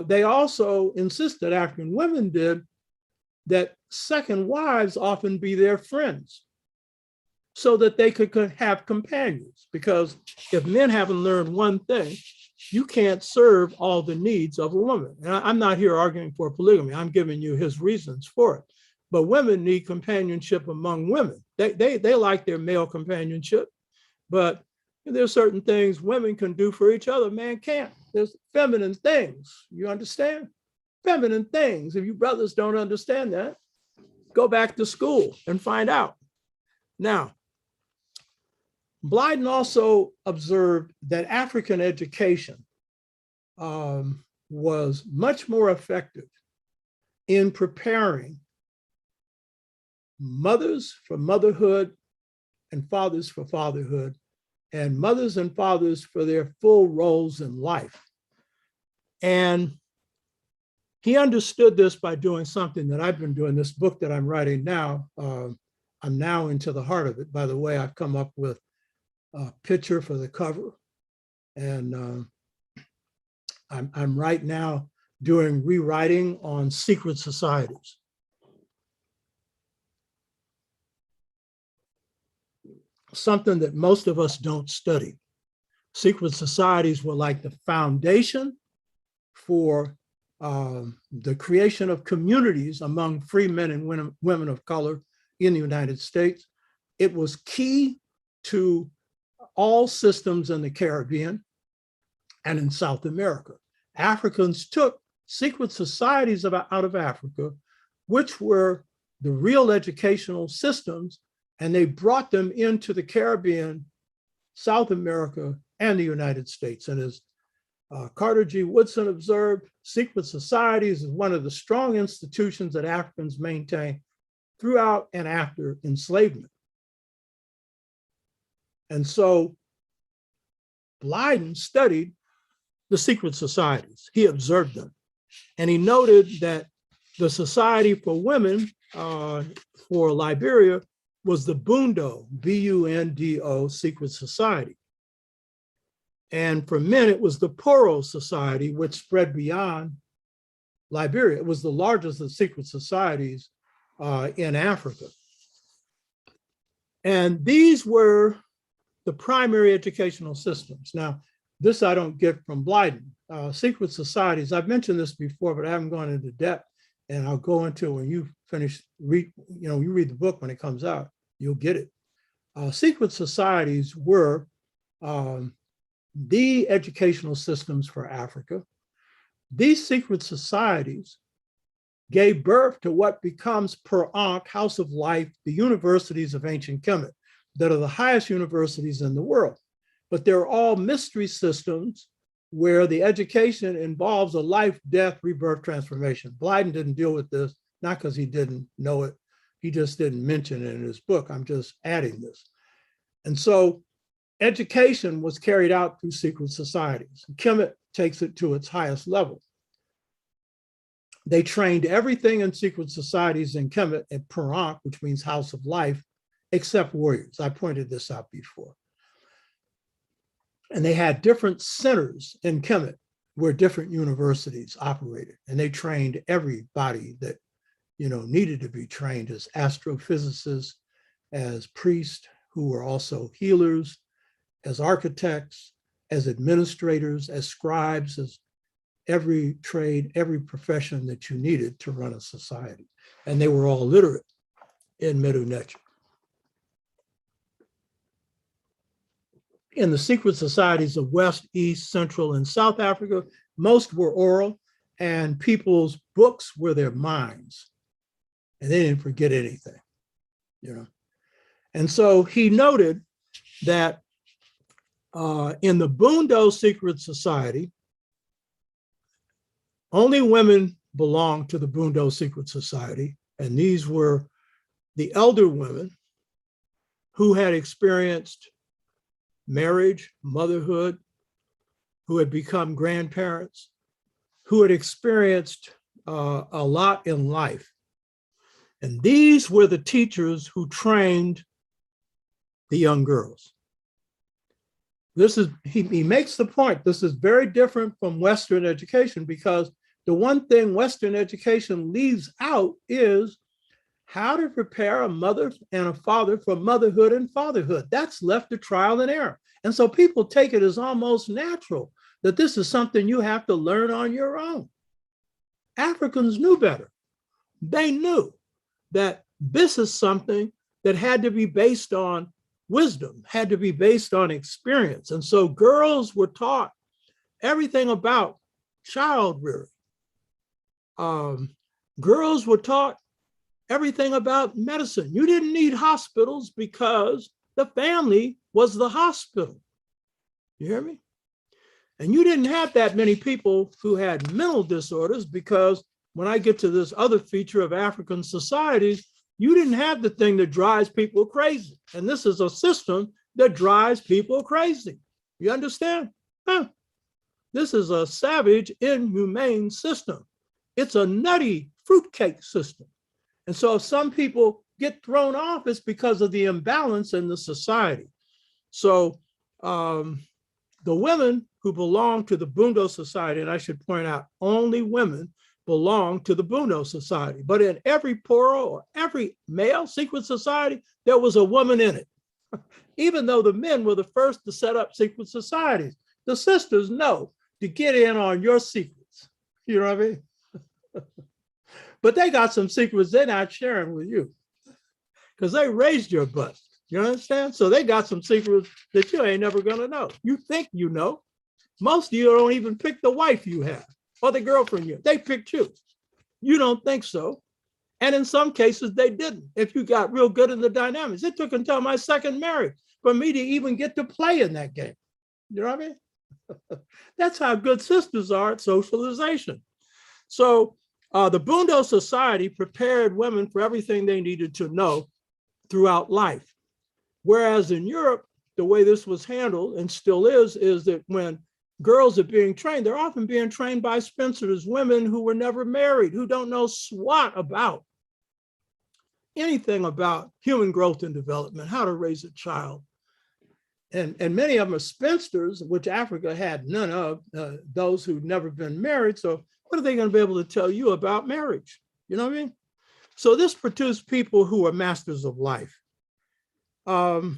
They also insisted, African women did, that second wives often be their friends so that they could have companions. Because if men haven't learned one thing, you can't serve all the needs of a woman. And I'm not here arguing for polygamy. I'm giving you his reasons for it. But women need companionship among women. They like their male companionship, but there's certain things women can do for each other, man can't. There's feminine things, you understand? Feminine things. If you brothers don't understand that, go back to school and find out. Now, Blyden also observed that African education was much more effective in preparing mothers for motherhood and fathers for fatherhood, and mothers and fathers for their full roles in life. And he understood this by doing something that I've been doing, this book that I'm writing now. I'm now into the heart of it. By the way, I've come up with a picture for the cover. And I'm right now doing rewriting on secret societies. Something that most of us don't study. Secret societies were like the foundation for the creation of communities among free men and women of color in the United States. It was key to all systems in the Caribbean and in South America. Africans took secret societies out of Africa, which were the real educational systems, and they brought them into the Caribbean, South America, and the United States. And as Carter G. Woodson observed, secret societies is one of the strong institutions that Africans maintained throughout and after enslavement. And so Blyden studied the secret societies. He observed them. And he noted that the Society for Women for Liberia was the Bundo, B-U-N-D-O, secret society. And for men, it was the Poro Society, which spread beyond Liberia. It was the largest of secret societies in Africa. And these were the primary educational systems. Now, this I don't get from Blyden. Secret societies, I've mentioned this before, but I haven't gone into depth, and I'll go into it when you finish, you read the book when it comes out, you'll get it. Secret societies were the educational systems for Africa. These secret societies gave birth to what becomes per Ankh, House of Life, the universities of ancient Kemet, that are the highest universities in the world. But they're all mystery systems where the education involves a life, death, rebirth, transformation. Blyden didn't deal with this, not because he didn't know it, he just didn't mention it in his book. I'm just adding this. And so education was carried out through secret societies. Kemet takes it to its highest level. They trained everything in secret societies in Kemet at Per-Ankh, which means House of Life, except warriors. I pointed this out before. And they had different centers in Kemet where different universities operated. And they trained everybody that needed to be trained as astrophysicists, as priests who were also healers, as architects, as administrators, as scribes, as every trade, every profession that you needed to run a society. And they were all literate in Medu Neter. In the secret societies of West, East, Central, and South Africa, most were oral, and people's books were their minds, and they didn't forget anything, you know. And so he noted that in the Bundo secret society, only women belonged to the Bundo secret society, and these were the elder women who had experienced marriage, motherhood, who had become grandparents, who had experienced a lot in life. And these were the teachers who trained the young girls. This is, he makes the point, this is very different from Western education, because the one thing Western education leaves out is how to prepare a mother and a father for motherhood and fatherhood. That's left to trial and error. And so people take it as almost natural that this is something you have to learn on your own. Africans knew better. They knew that this is something that had to be based on wisdom, had to be based on experience. And so girls were taught everything about child rearing. Girls were taught everything about medicine. You didn't need hospitals because the family was the hospital. You hear me? And you didn't have that many people who had mental disorders, because when I get to this other feature of African societies, you didn't have the thing that drives people crazy. And this is a system that drives people crazy. You understand? Huh? This is a savage, inhumane system. It's a nutty fruitcake system. And so if some people get thrown off, it's because of the imbalance in the society. So the women who belong to the Bundo Society, and I should point out, only women belong to the Bundo Society. But in every Poro or every male secret society, there was a woman in it. Even though the men were the first to set up secret societies, the sisters know to get in on your secrets. You know what I mean? But they got some secrets they're not sharing with you because they raised your butt. You understand? So they got some secrets that you ain't never gonna know. You think you know. Most of you don't even pick the wife you have or the girlfriend you have. They picked you. You don't think so. And in some cases, they didn't. If you got real good in the dynamics, it took until my second marriage for me to even get to play in that game. You know what I mean? That's how good sisters are at socialization. So the Bundo Society prepared women for everything they needed to know throughout life. Whereas in Europe, the way this was handled, and still is that when girls are being trained, they're often being trained by spinsters, women who were never married, who don't know squat about anything about human growth and development, how to raise a child. And many of them are spinsters, which Africa had none of, those who'd never been married. So what are they going to be able to tell you about marriage? You know what I mean? So this produced people who are masters of life. Blyden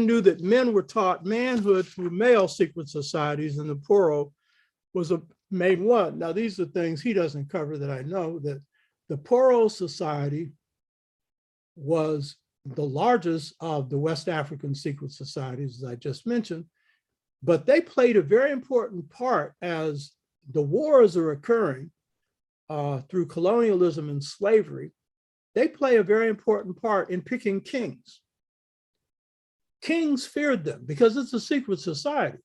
knew that men were taught manhood through male secret societies, and the Poro was a main one. Now, these are things he doesn't cover that I know, that the Poro Society was the largest of the West African secret societies, as I just mentioned, but they played a very important part as the wars are occurring through colonialism and slavery. They play a very important part in picking kings. Kings feared them because it's a secret society.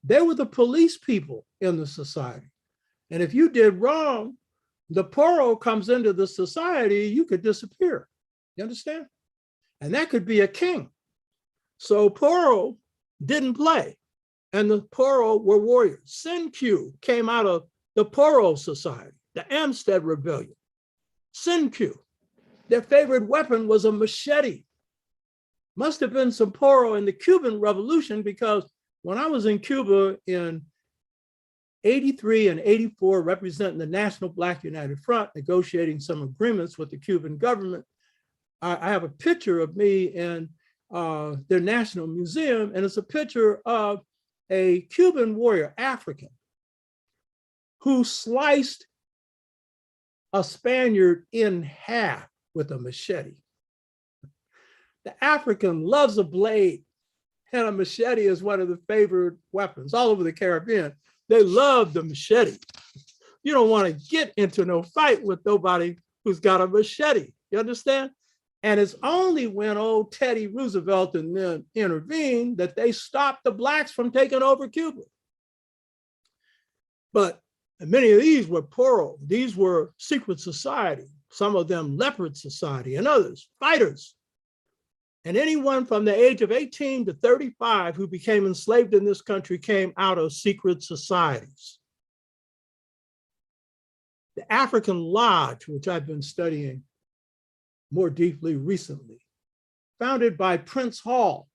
They were the police people in the society. And if you did wrong, the Poro comes into the society, you could disappear. You understand? And that could be a king. So Poro didn't play, and the Poro were warriors. Senku came out of the Poro Society, the Amstead Rebellion. Senku, their favorite weapon was a machete. Must have been some Poro in the Cuban Revolution, because when I was in Cuba in 83 and 84, representing the National Black United Front, negotiating some agreements with the Cuban government, I have a picture of me in their National Museum, and it's a picture of a Cuban warrior, African, who sliced a Spaniard in half with a machete. The African loves a blade, and a machete is one of the favorite weapons all over the Caribbean. They love the machete. You don't want to get into no fight with nobody who's got a machete. You understand? And it's only when old Teddy Roosevelt and them intervened that they stopped the blacks from taking over Cuba. But many of these were plural. These were secret society, some of them leopard society, and others fighters. And anyone from the age of 18 to 35 who became enslaved in this country came out of secret societies. The African Lodge, which I've been studying more deeply recently, founded by Prince Hall,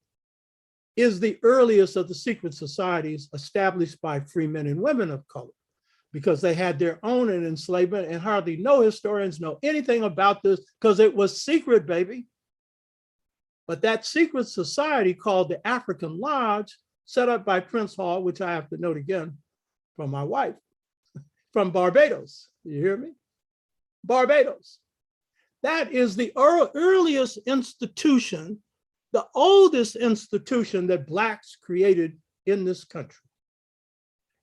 is the earliest of the secret societies established by free men and women of color, because they had their own enslavement, and hardly no historians know anything about this because it was secret, baby. But that secret society called the African Lodge, set up by Prince Hall, which I have to note again from my wife, from Barbados. You hear me? Barbados. That is the earliest institution, the oldest institution that blacks created in this country.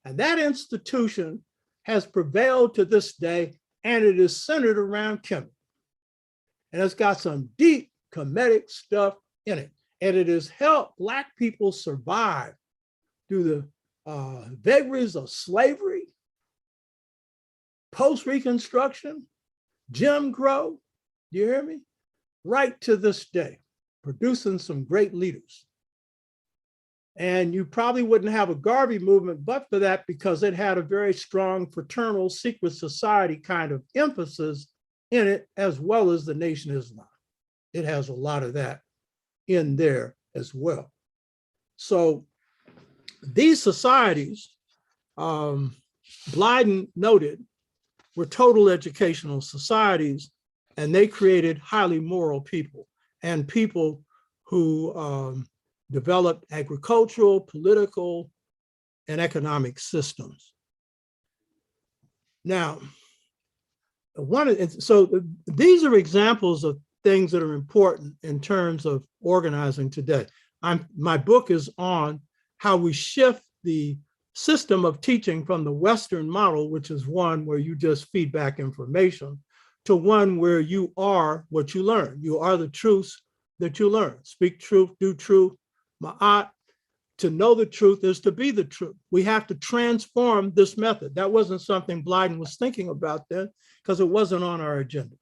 And that institution has prevailed to this day, and it is centered around Kemet. And it's got some deep Kemetic stuff in it. And it has helped Black people survive through the vagaries of slavery, post-Reconstruction, Jim Crow, do you hear me? Right to this day, producing some great leaders. And you probably wouldn't have a Garvey movement but for that, because it had a very strong fraternal secret society kind of emphasis in it, as well as the Nation of Islam. It has a lot of that in there as well. So these societies, Blyden noted, were total educational societies, and they created highly moral people and people who developed agricultural, political, and economic systems. Now, these are examples of things that are important in terms of organizing today. My book is on how we shift the system of teaching from the Western model, which is one where you just feed back information, to one where you are what you learn. You are the truths that you learn. Speak truth, do truth. Ma'at, to know the truth is to be the truth. We have to transform this method. That wasn't something Blyden was thinking about then, because it wasn't on our agenda.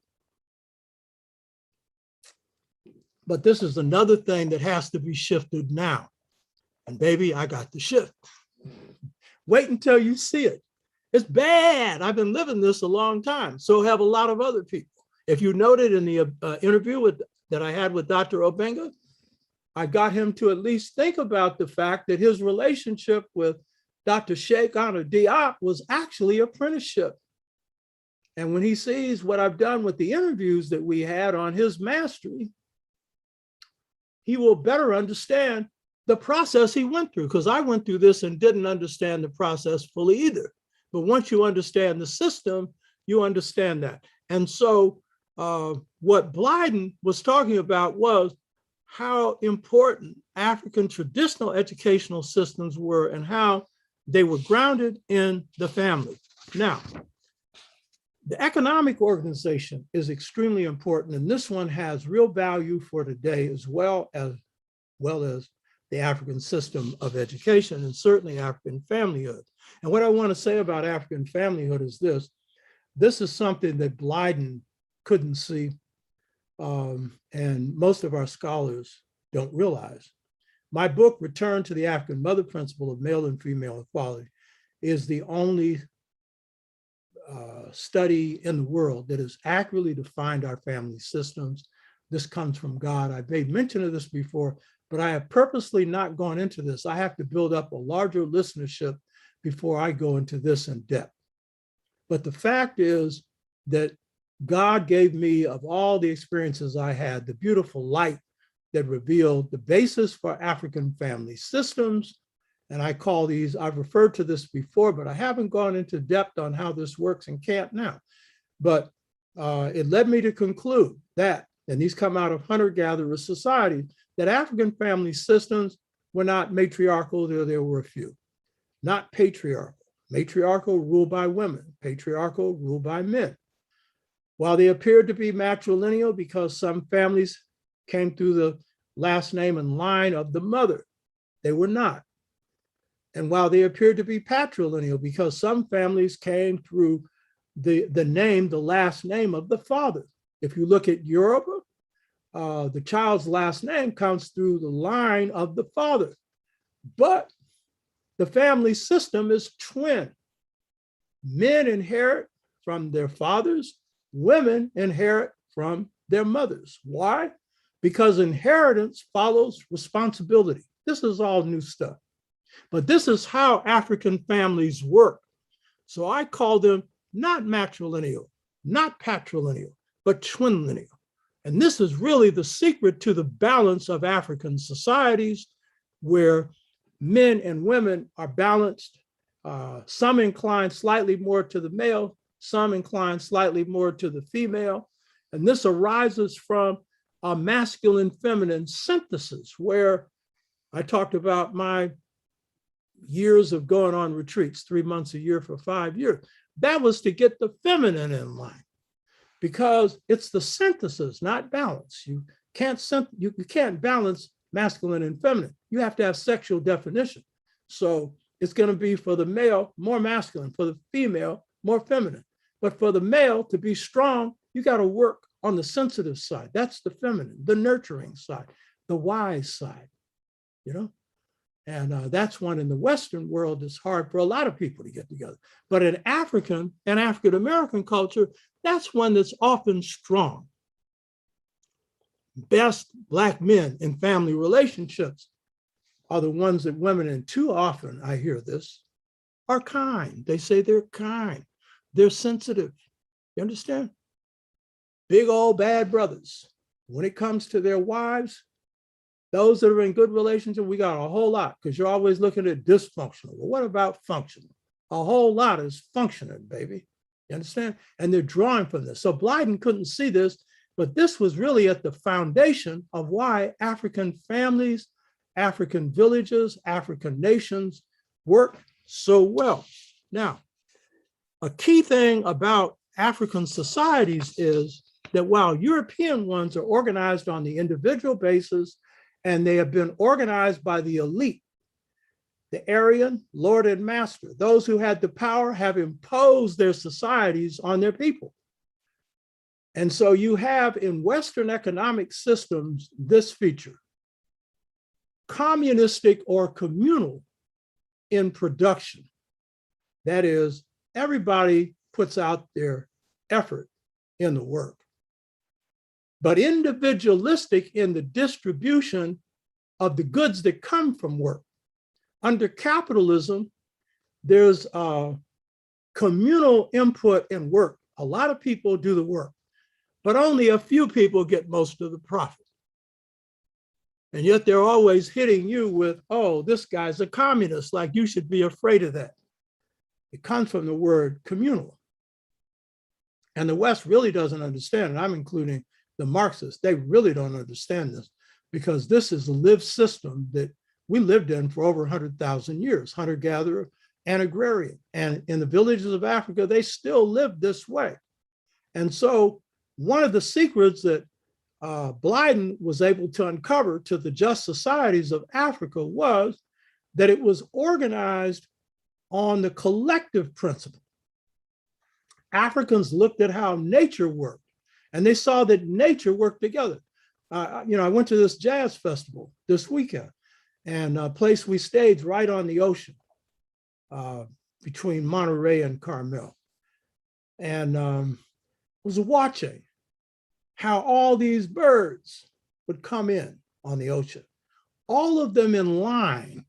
But this is another thing that has to be shifted now. And baby, I got the shift. Wait until you see it. It's bad. I've been living this a long time. So have a lot of other people. If you noted in the interview that I had with Dr. Obenga, I got him to at least think about the fact that his relationship with Dr. Sheikh Anta Diop was actually apprenticeship. And when he sees what I've done with the interviews that we had on his mastery, he will better understand the process he went through, because I went through this and didn't understand the process fully either. But once you understand the system, you understand that. And so what Blyden was talking about was how important African traditional educational systems were and how they were grounded in the family. Now, the economic organization is extremely important, and this one has real value for today as well as the African system of education, and certainly African familyhood. And what I want to say about African familyhood is this. This is something that Blyden couldn't see, and most of our scholars don't realize. My book, Return to the African Mother Principle of Male and Female Equality, is the only study in the world that has accurately defined our family systems. This comes from God. I've made mention of this before, but I have purposely not gone into this. I have to build up a larger listenership before I go into this in depth. But the fact is that God gave me, of all the experiences I had, the beautiful light that revealed the basis for African family systems. And I call these, I've referred to this before, but I haven't gone into depth on how this works and can't now. But it led me to conclude that, and these come out of hunter-gatherer societies, that African family systems were not matriarchal, there were a few. Not patriarchal. Matriarchal, ruled by women. Patriarchal, ruled by men. While they appeared to be matrilineal because some families came through the last name and line of the mother, they were not. And while they appeared to be patrilineal because some families came through the last name of the father. If you look at Europe, the child's last name comes through the line of the father. But the family system is twin. Men inherit from their fathers, women inherit from their mothers. Why? Because inheritance follows responsibility. This is all new stuff. But this is how African families work. So I call them not matrilineal, not patrilineal, but twinlineal. And this is really the secret to the balance of African societies, where men and women are balanced. Some incline slightly more to the male, some incline slightly more to the female. And this arises from a masculine-feminine synthesis, where I talked about my years of going on retreats, 3 months a year for 5 years. That was to get the feminine in line, because it's the synthesis, not balance. You can't balance masculine and feminine. You have to have sexual definition. So it's going to be for the male, more masculine, for the female, more feminine. But for the male to be strong, you got to work on the sensitive side. That's the feminine, the nurturing side, the wise side, you know? And that's one in the Western world is hard for a lot of people to get together. But in African and African-American culture, that's one that's often strong. Best Black men in family relationships are the ones that women, and too often I hear this, are kind. They say they're kind. They're sensitive. You understand? Big old bad brothers. When it comes to their wives, those that are in good relationship, we got a whole lot, because you're always looking at dysfunctional. Well, what about functional? A whole lot is functioning, baby. You understand? And they're drawing from this. So Blyden couldn't see this, but this was really at the foundation of why African families, African villages, African nations work so well. Now, a key thing about African societies is that while European ones are organized on the individual basis, and they have been organized by the elite, the Aryan, lord and master. Those who had the power have imposed their societies on their people. And so you have in Western economic systems this feature: communistic or communal in production. That is, everybody puts out their effort in the work, but individualistic in the distribution of the goods that come from work. Under capitalism, there's communal input in work. A lot of people do the work, but only a few people get most of the profit. And yet they're always hitting you with, oh, this guy's a communist, like you should be afraid of that. It comes from the word communal. And the West really doesn't understand, and I'm including the Marxists. They really don't understand this, because this is a lived system that we lived in for over 100,000 years, hunter-gatherer and agrarian. And in the villages of Africa, they still live this way. And so one of the secrets that Blyden was able to uncover to the just societies of Africa was that it was organized on the collective principle. Africans looked at how nature worked, and they saw that nature worked together. I went to this jazz festival this weekend, and a place we stayed right on the ocean between Monterey and Carmel. And was watching how all these birds would come in on the ocean, all of them in line,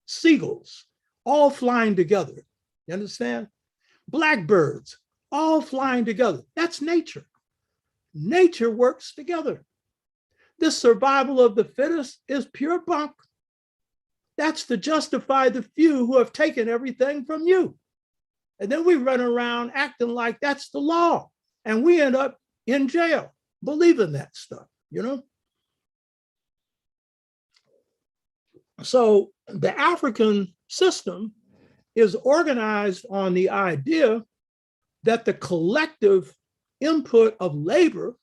seagulls, all flying together. You understand? Blackbirds, all flying together. That's nature. Nature works together. This survival of the fittest is pure bunk. That's to justify the few who have taken everything from you. And then we run around acting like that's the law. And we end up in jail, believing that stuff, you know? So the African system is organized on the idea that the collective input of labor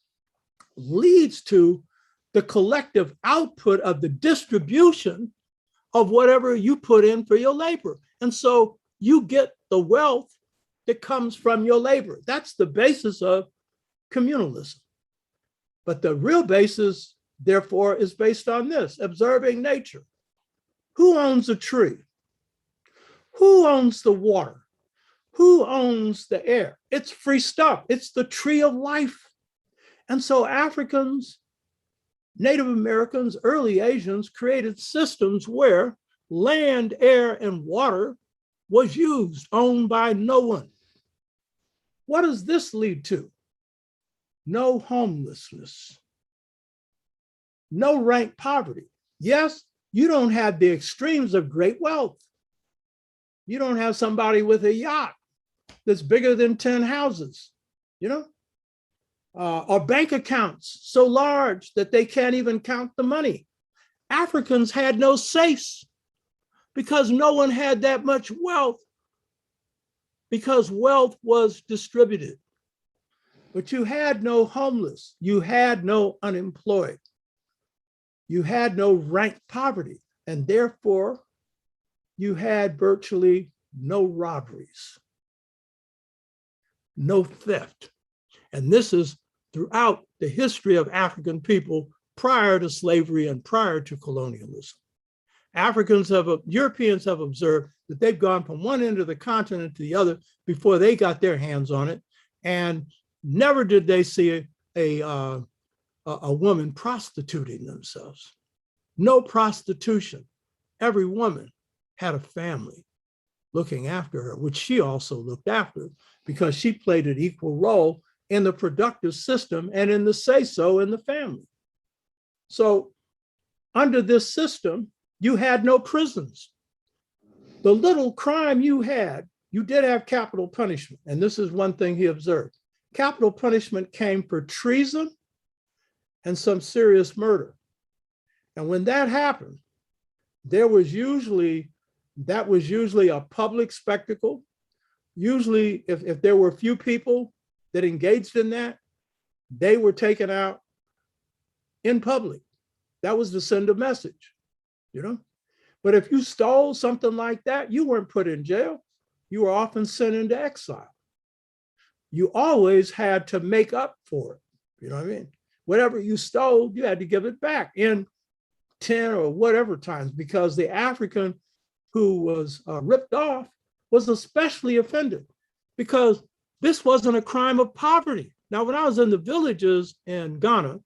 leads to the collective output of the distribution of whatever you put in for your labor. And so you get the wealth that comes from your labor. That's the basis of communalism. But the real basis, therefore, is based on this: observing nature. Who owns a tree? Who owns the water? Who owns the air? It's free stuff. It's the tree of life. And so Africans, Native Americans, early Asians created systems where land, air, and water was used, owned by no one. What does this lead to? No homelessness, no rank poverty. Yes, you don't have the extremes of great wealth. You don't have somebody with a yacht that's bigger than 10 houses, or bank accounts so large that they can't even count the money. Africans had no safes because no one had that much wealth, because wealth was distributed. But you had no homeless, you had no unemployed, you had no rank poverty, and therefore you had virtually no robberies, no theft. And this is throughout the history of African people prior to slavery and prior to colonialism. Europeans have observed that they've gone from one end of the continent to the other before they got their hands on it, and never did they see a woman prostituting themselves. No prostitution. Every woman had a family looking after her, which she also looked after because she played an equal role in the productive system and in the say-so in the family. So under this system, you had no prisons. The little crime you did have capital punishment. And this is one thing he observed. Capital punishment came for treason and some serious murder. And when that happened, that was usually a public spectacle. Usually, if there were a few people that engaged in that, they were taken out in public. That was to send a message, But if you stole something like that, you weren't put in jail. You were often sent into exile. You always had to make up for it. You know what I mean? Whatever you stole, you had to give it back in 10 or whatever times, because the African who was ripped off was especially offended because this wasn't a crime of poverty. Now, when I was in the villages in Ghana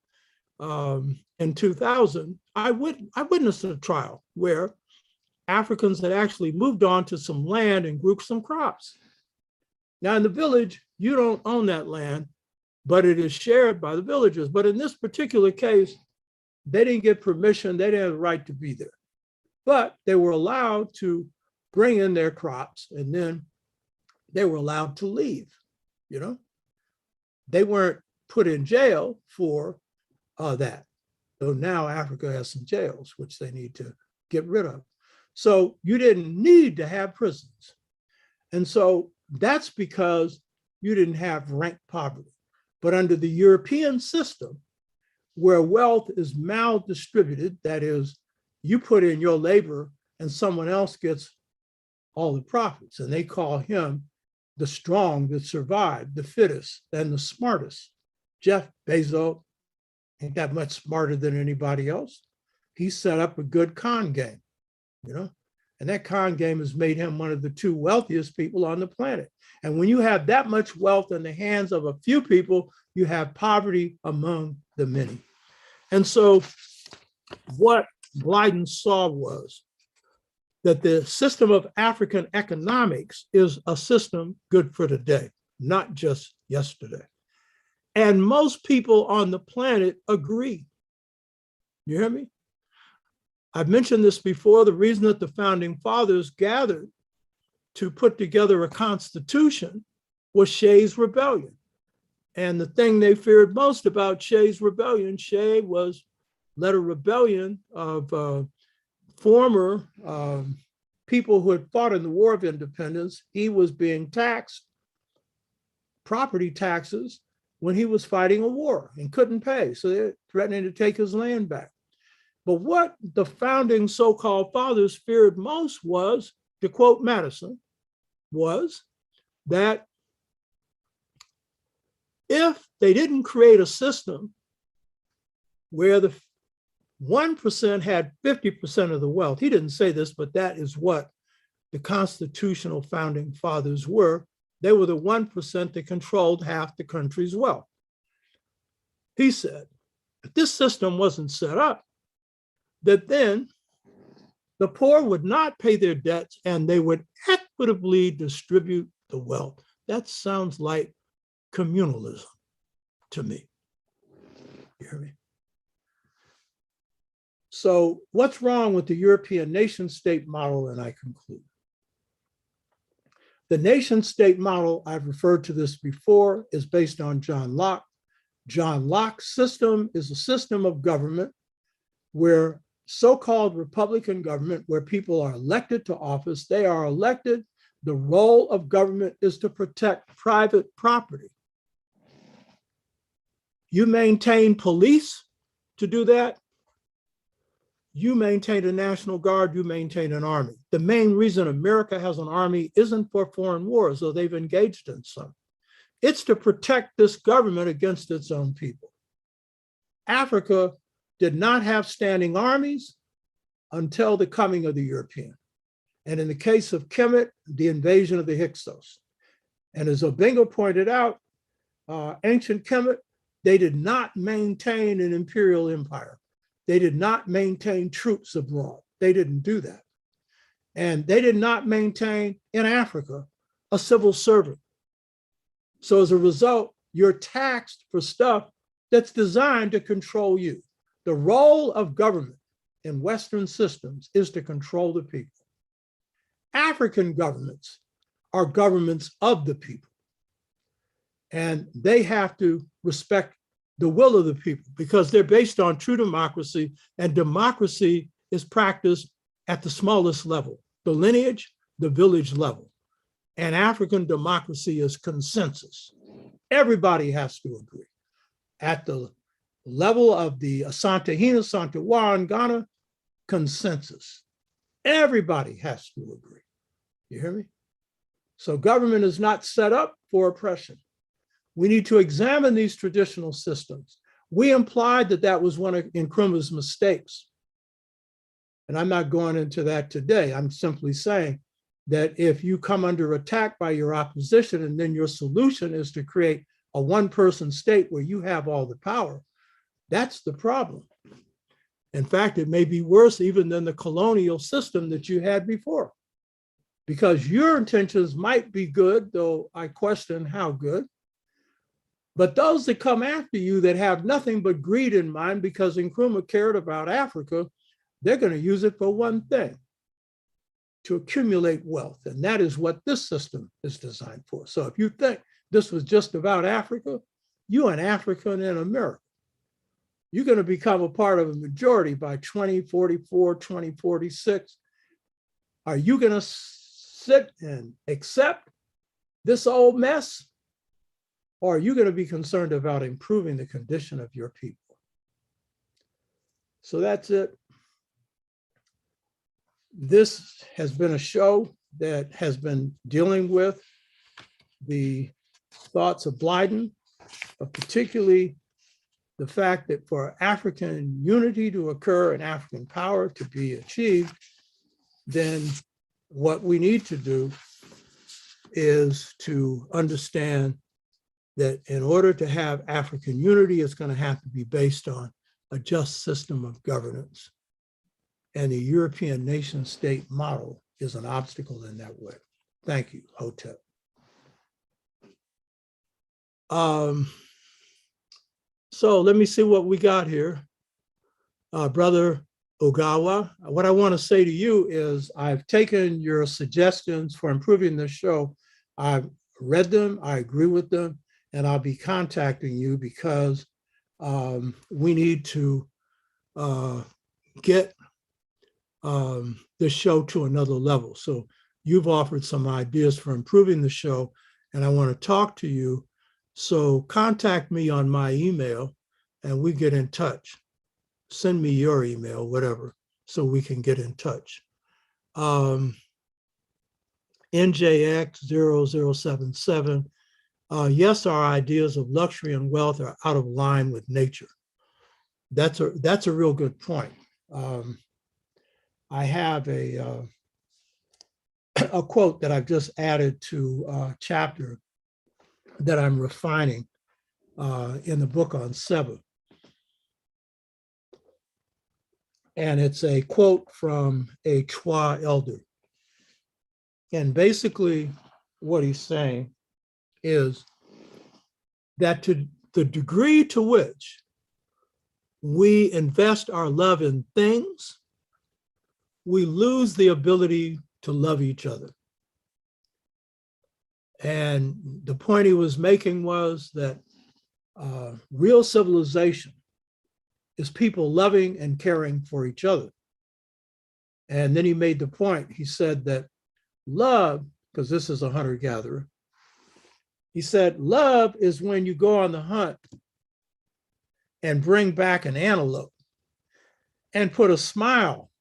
in 2000, I witnessed a trial where Africans had actually moved on to some land and grew some crops. Now, in the village, you don't own that land, but it is shared by the villagers. But in this particular case, they didn't get permission. They didn't have the right to be there. But they were allowed to bring in their crops, and then they were allowed to leave, They weren't put in jail for that. So now Africa has some jails, which they need to get rid of. So you didn't need to have prisons. And so that's because you didn't have rank poverty. But under the European system, where wealth is maldistributed, that is, you put in your labor and someone else gets all the profits, and they call him the strong that survived, the fittest, and the smartest. Jeff Bezos ain't that much smarter than anybody else. He set up a good con game, and that con game has made him one of the 2 wealthiest people on the planet. And when you have that much wealth in the hands of a few people, you have poverty among the many. And so what Blyden saw was that the system of African economics is a system good for today, not just yesterday. And most people on the planet agree. You hear me? I've mentioned this before. The reason that the founding fathers gathered to put together a constitution was Shay's rebellion. And the thing they feared most about Shay's rebellion, Shay led a rebellion of former people who had fought in the War of Independence, he was being taxed, property taxes, when he was fighting a war and couldn't pay. So they're threatening to take his land back. But what the founding so-called fathers feared most was, to quote Madison, was that if they didn't create a system where the 1% had 50% of the wealth, he didn't say this, but that is what the constitutional founding fathers were. They were the 1% that controlled half the country's wealth. He said, if this system wasn't set up, that then the poor would not pay their debts and they would equitably distribute the wealth. That sounds like communalism to me. You hear me? So what's wrong with the European nation state model? And I conclude. The nation state model, I've referred to this before, is based on John Locke. John Locke's system is a system of government where so-called Republican government, where people are elected to office, they are elected. The role of government is to protect private property. You maintain police to do that. You maintain a National Guard, you maintain an army. The main reason America has an army isn't for foreign wars, though they've engaged in some. It's to protect this government against its own people. Africa did not have standing armies until the coming of the European. And in the case of Kemet, the invasion of the Hyksos. And as Obinga pointed out, ancient Kemet, they did not maintain an imperial empire. They did not maintain troops abroad. They didn't do that. And they did not maintain in Africa a civil servant. So as a result, you're taxed for stuff that's designed to control you. The role of government in Western systems is to control the people. African governments are governments of the people. And they have to respect the will of the people because they're based on true democracy, and democracy is practiced at the smallest level, the lineage, the village level. And African democracy is consensus. Everybody has to agree. At the level of the Asante Hina, Santewa, and Ghana, consensus. Everybody has to agree. You hear me? So government is not set up for oppression. We need to examine these traditional systems. We implied that that was one of Nkrumah's mistakes. And I'm not going into that today. I'm simply saying that if you come under attack by your opposition and then your solution is to create a one-person state where you have all the power, that's the problem. In fact, it may be worse even than the colonial system that you had before, because your intentions might be good, though I question how good. But those that come after you that have nothing but greed in mind because Nkrumah cared about Africa, they're going to use it for one thing, to accumulate wealth. And that is what this system is designed for. So if you think this was just about Africa, you're an African in America. You're going to become a part of a majority by 2044, 2046. Are you going to sit and accept this old mess? Or are you going to be concerned about improving the condition of your people? So that's it. This has been a show that has been dealing with the thoughts of Blyden, but particularly the fact that for African unity to occur and African power to be achieved, then what we need to do is to understand that in order to have African unity, it's going to have to be based on a just system of governance. And the European nation state model is an obstacle in that way. Thank you, Hotep. So let me see what we got here. Brother Ogawa, what I want to say to you is I've taken your suggestions for improving this show. I've read them, I agree with them, and I'll be contacting you because we need to get the show to another level. So you've offered some ideas for improving the show, and I want to talk to you. So contact me on my email and we get in touch. Send me your email, whatever, so we can get in touch. NJX0077. Yes, our ideas of luxury and wealth are out of line with nature. That's a real good point. I have a quote that I've just added to a chapter that I'm refining in the book on Seven. And it's a quote from a Chwa elder. And basically what he's saying is that to the degree to which we invest our love in things, we lose the ability to love each other. And the point he was making was that real civilization is people loving and caring for each other. And then he made the point, he said that love, because this is a hunter-gatherer, he said, love is when you go on the hunt and bring back an antelope and put a smile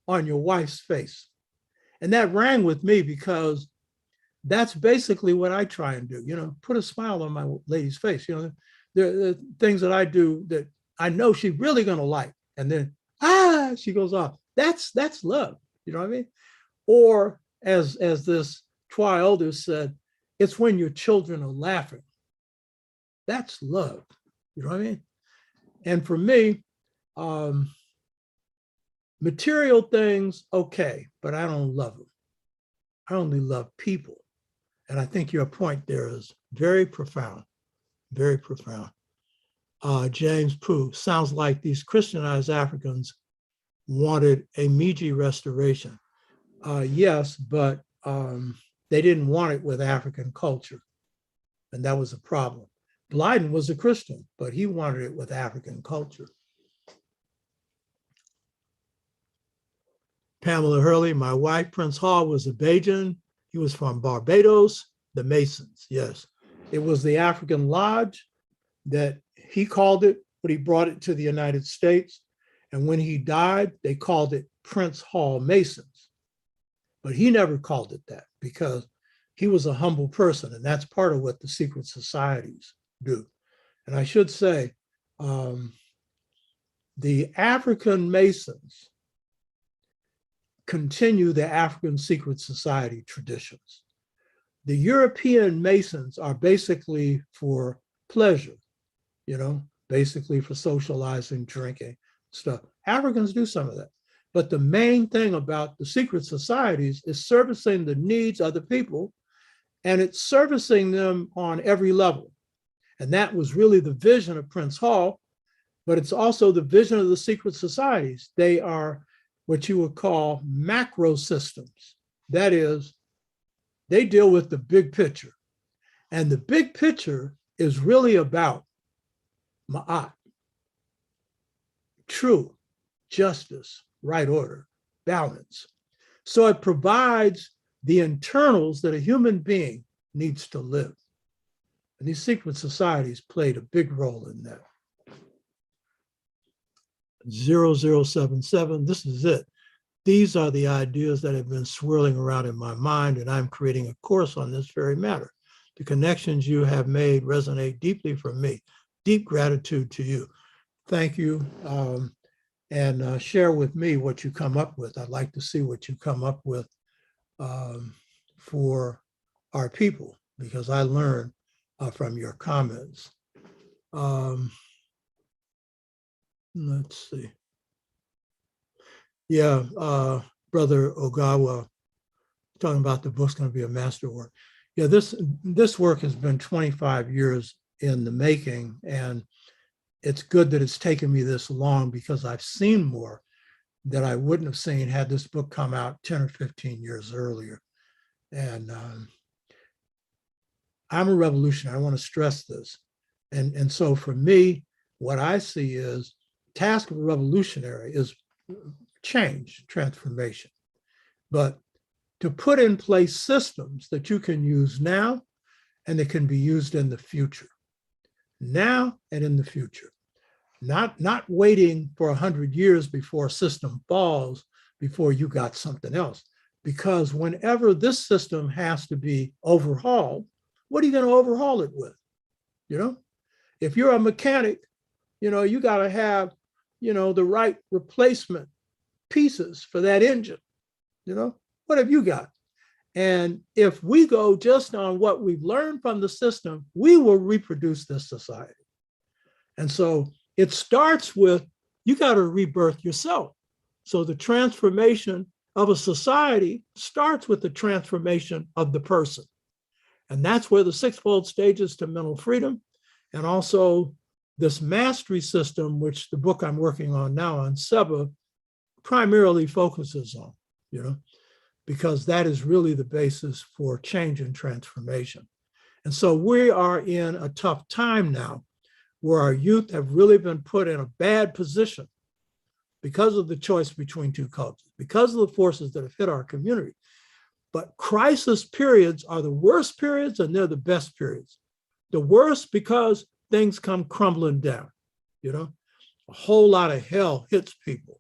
on your wife's face. And that rang with me because that's basically what I try and do, put a smile on my lady's face. There are things that I do that I know she's really going to like. And then, she goes off. That's love. You know what I mean? Or as this Twa elder said, it's when your children are laughing. That's love. You know what I mean? And for me, material things, okay, but I don't love them. I only love people. And I think your point there is very profound, very profound. James Pooh, sounds like these Christianized Africans wanted a Meiji restoration. Yes, but they didn't want it with African culture. And that was a problem. Blyden was a Christian, but he wanted it with African culture. Pamela Hurley, my wife, Prince Hall, was a Bajan. He was from Barbados, the Masons, yes. It was the African Lodge that he called it, but he brought it to the United States. And when he died, they called it Prince Hall Masons. But he never called it that because he was a humble person, and that's part of what the secret societies do. And I should say, the African Masons continue the African secret society traditions. The European Masons are basically for pleasure, basically for socializing, drinking, stuff. Africans do some of that. But the main thing about the secret societies is servicing the needs of the people, and it's servicing them on every level. And that was really the vision of Prince Hall, but it's also the vision of the secret societies. They are what you would call macro systems. That is, they deal with the big picture. And the big picture is really about ma'at, true, justice, right order, balance. So it provides the internals that a human being needs to live. And these secret societies played a big role in that. 0077, this is it. These are the ideas that have been swirling around in my mind, and I'm creating a course on this very matter. The connections you have made resonate deeply for me. Deep gratitude to you. Thank you. And share with me what you come up with. I'd like to see what you come up with for our people, because I learn from your comments. Let's see. Yeah, Brother Ogawa, talking about the book's going to be a masterwork. Yeah, this work has been 25 years in the making, and it's good that it's taken me this long because I've seen more that I wouldn't have seen had this book come out 10 or 15 years earlier. And I'm a revolutionary. I want to stress this. And so for me, what I see is task of a revolutionary is change, transformation, but to put in place systems that you can use now and that can be used in the future, now and in the future. Not waiting for 100 years before a system falls, before you got something else. Because whenever this system has to be overhauled, what are you going to overhaul it with? You know, if you're a mechanic, you know, you got to have, you know, the right replacement pieces for that engine. You know, what have you got? And if we go just on what we've learned from the system, we will reproduce this society. And so it starts with, you got to rebirth yourself. So the transformation of a society starts with the transformation of the person. And that's where the sixfold stages to mental freedom, and also this mastery system, which the book I'm working on now on Seba primarily focuses on, you know, because that is really the basis for change and transformation. And so we are in a tough time now where our youth have really been put in a bad position because of the choice between two cultures, because of the forces that have hit our community. But crisis periods are the worst periods and they're the best periods. The worst because things come crumbling down, you know, a whole lot of hell hits people,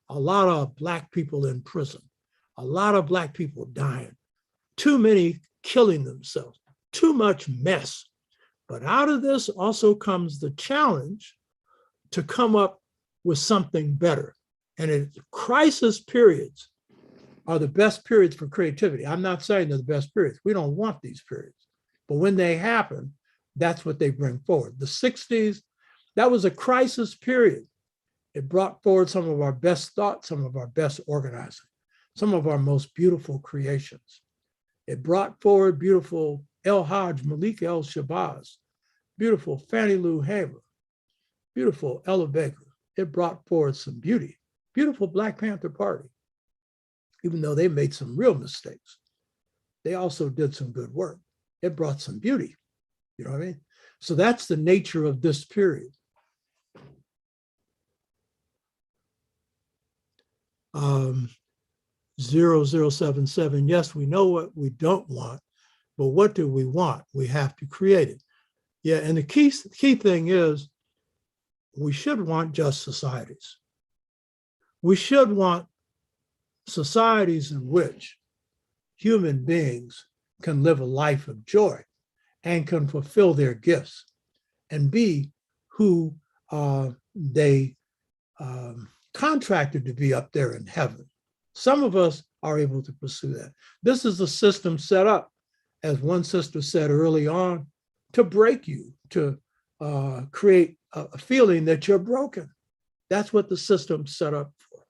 a lot of Black people in prison, a lot of Black people dying, too many killing themselves, too much mess. But out of this also comes the challenge to come up with something better. And crisis periods are the best periods for creativity. I'm not saying they're the best periods. We don't want these periods. But when they happen, that's what they bring forward. The 60s, that was a crisis period. It brought forward some of our best thoughts, some of our best organizing, some of our most beautiful creations. It brought forward beautiful El Hajj, Malik El Shabazz, beautiful Fannie Lou Hamer, beautiful Ella Baker. It brought forward some beauty, beautiful Black Panther Party, even though they made some real mistakes. They also did some good work. It brought some beauty, you know what I mean? So that's the nature of this period. 0077, yes, we know what we don't want, but what do we want? We have to create it. Yeah, and the key thing is we should want just societies. We should want societies in which human beings can live a life of joy and can fulfill their gifts and be who they contracted to be up there in heaven. Some of us are able to pursue that. This is a system set up, as one sister said early on, to break you, to create a feeling that you're broken. That's what the system's set up for.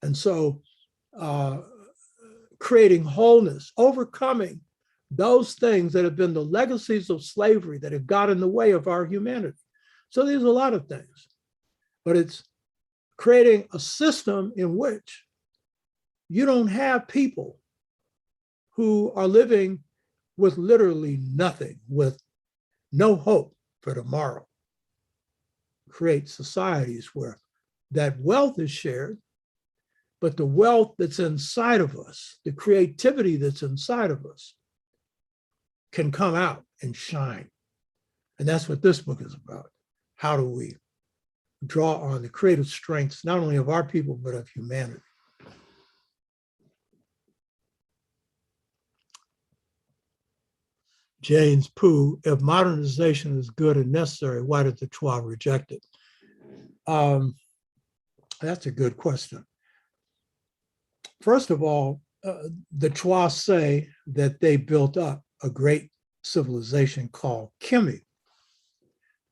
And so creating wholeness, overcoming those things that have been the legacies of slavery that have got in the way of our humanity. So there's a lot of things, but it's creating a system in which you don't have people who are living with literally nothing, with no hope for tomorrow. Create societies where that wealth is shared, but the wealth that's inside of us, the creativity that's inside of us, can come out and shine. And that's what this book is about. How do we draw on the creative strengths, not only of our people, but of humanity? James Pooh, if modernization is good and necessary, why did the Twa reject it? That's a good question. First of all, the Twa say that they built up a great civilization called Kemi.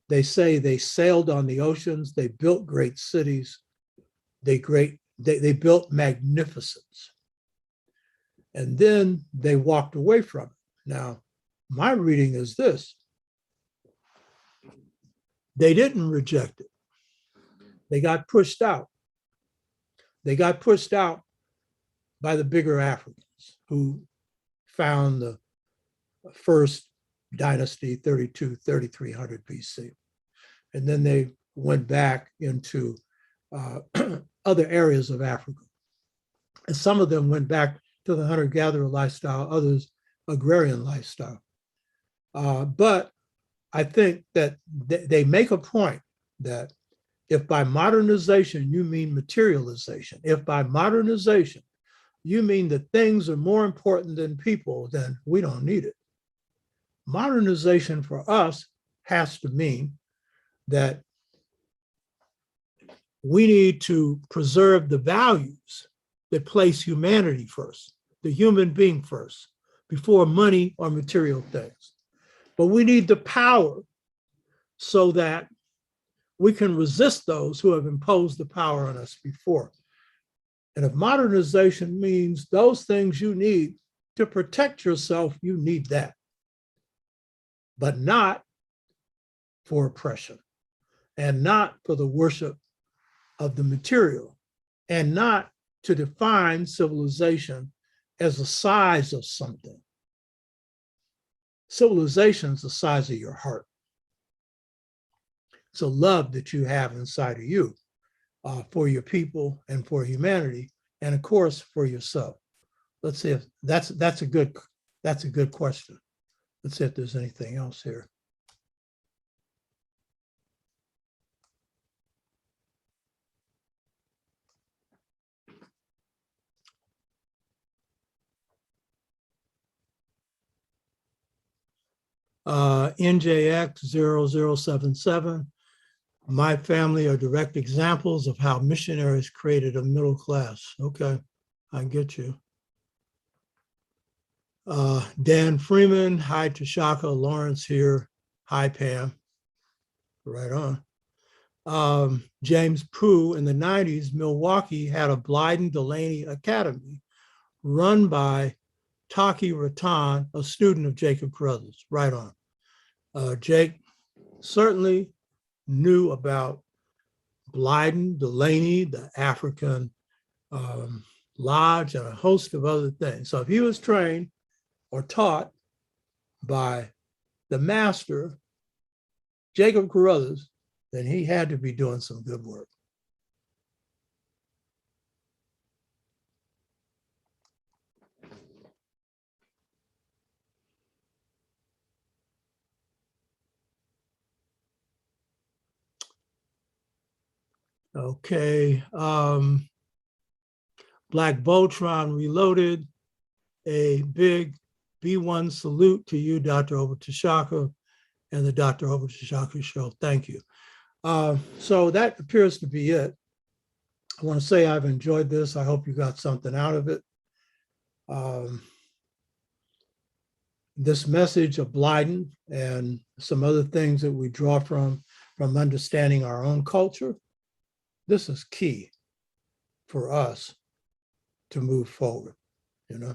They say they sailed on the oceans, they built great cities, they built magnificence. And then they walked away from it. Now, my reading is this: they didn't reject it. They got pushed out. They got pushed out by the bigger Africans who found the first dynasty, 3300 BC. And then they went back into other areas of Africa. And some of them went back to the hunter-gatherer lifestyle, others agrarian lifestyle. But I think that they make a point that if by modernization you mean materialization, if by modernization you mean that things are more important than people, then we don't need it. Modernization for us has to mean that we need to preserve the values that place humanity first, the human being first, before money or material things. But we need the power so that we can resist those who have imposed the power on us before. And if modernization means those things you need to protect yourself, you need that, but not for oppression, and not for the worship of the material, and not to define civilization as the size of something. Civilization is the size of your heart. It's a love that you have inside of you for your people and for humanity, and of course for yourself. Let's see if that's a good question. Let's see if there's anything else here. NJX0077. My family are direct examples of how missionaries created a middle class. Okay, I get you. Dan Freeman, hi Tashaka, Lawrence here. Hi Pam, right on. James Pooh, in the 90s, Milwaukee had a Blyden Delaney Academy run by Taki Ratan, a student of Jacob Carruthers, right on. Jake certainly knew about Blyden, Delaney, the African Lodge, and a host of other things. So if he was trained or taught by the master, Jacob Carruthers, then he had to be doing some good work. Okay, Black Voltron Reloaded, a big B1 salute to you, Dr. Obotashaka, and the Dr. Obotashaka Show. Thank you. So that appears to be it. I want to say I've enjoyed this. I hope you got something out of it. This message of Blyden and some other things that we draw from understanding our own culture, this is key for us to move forward, you know.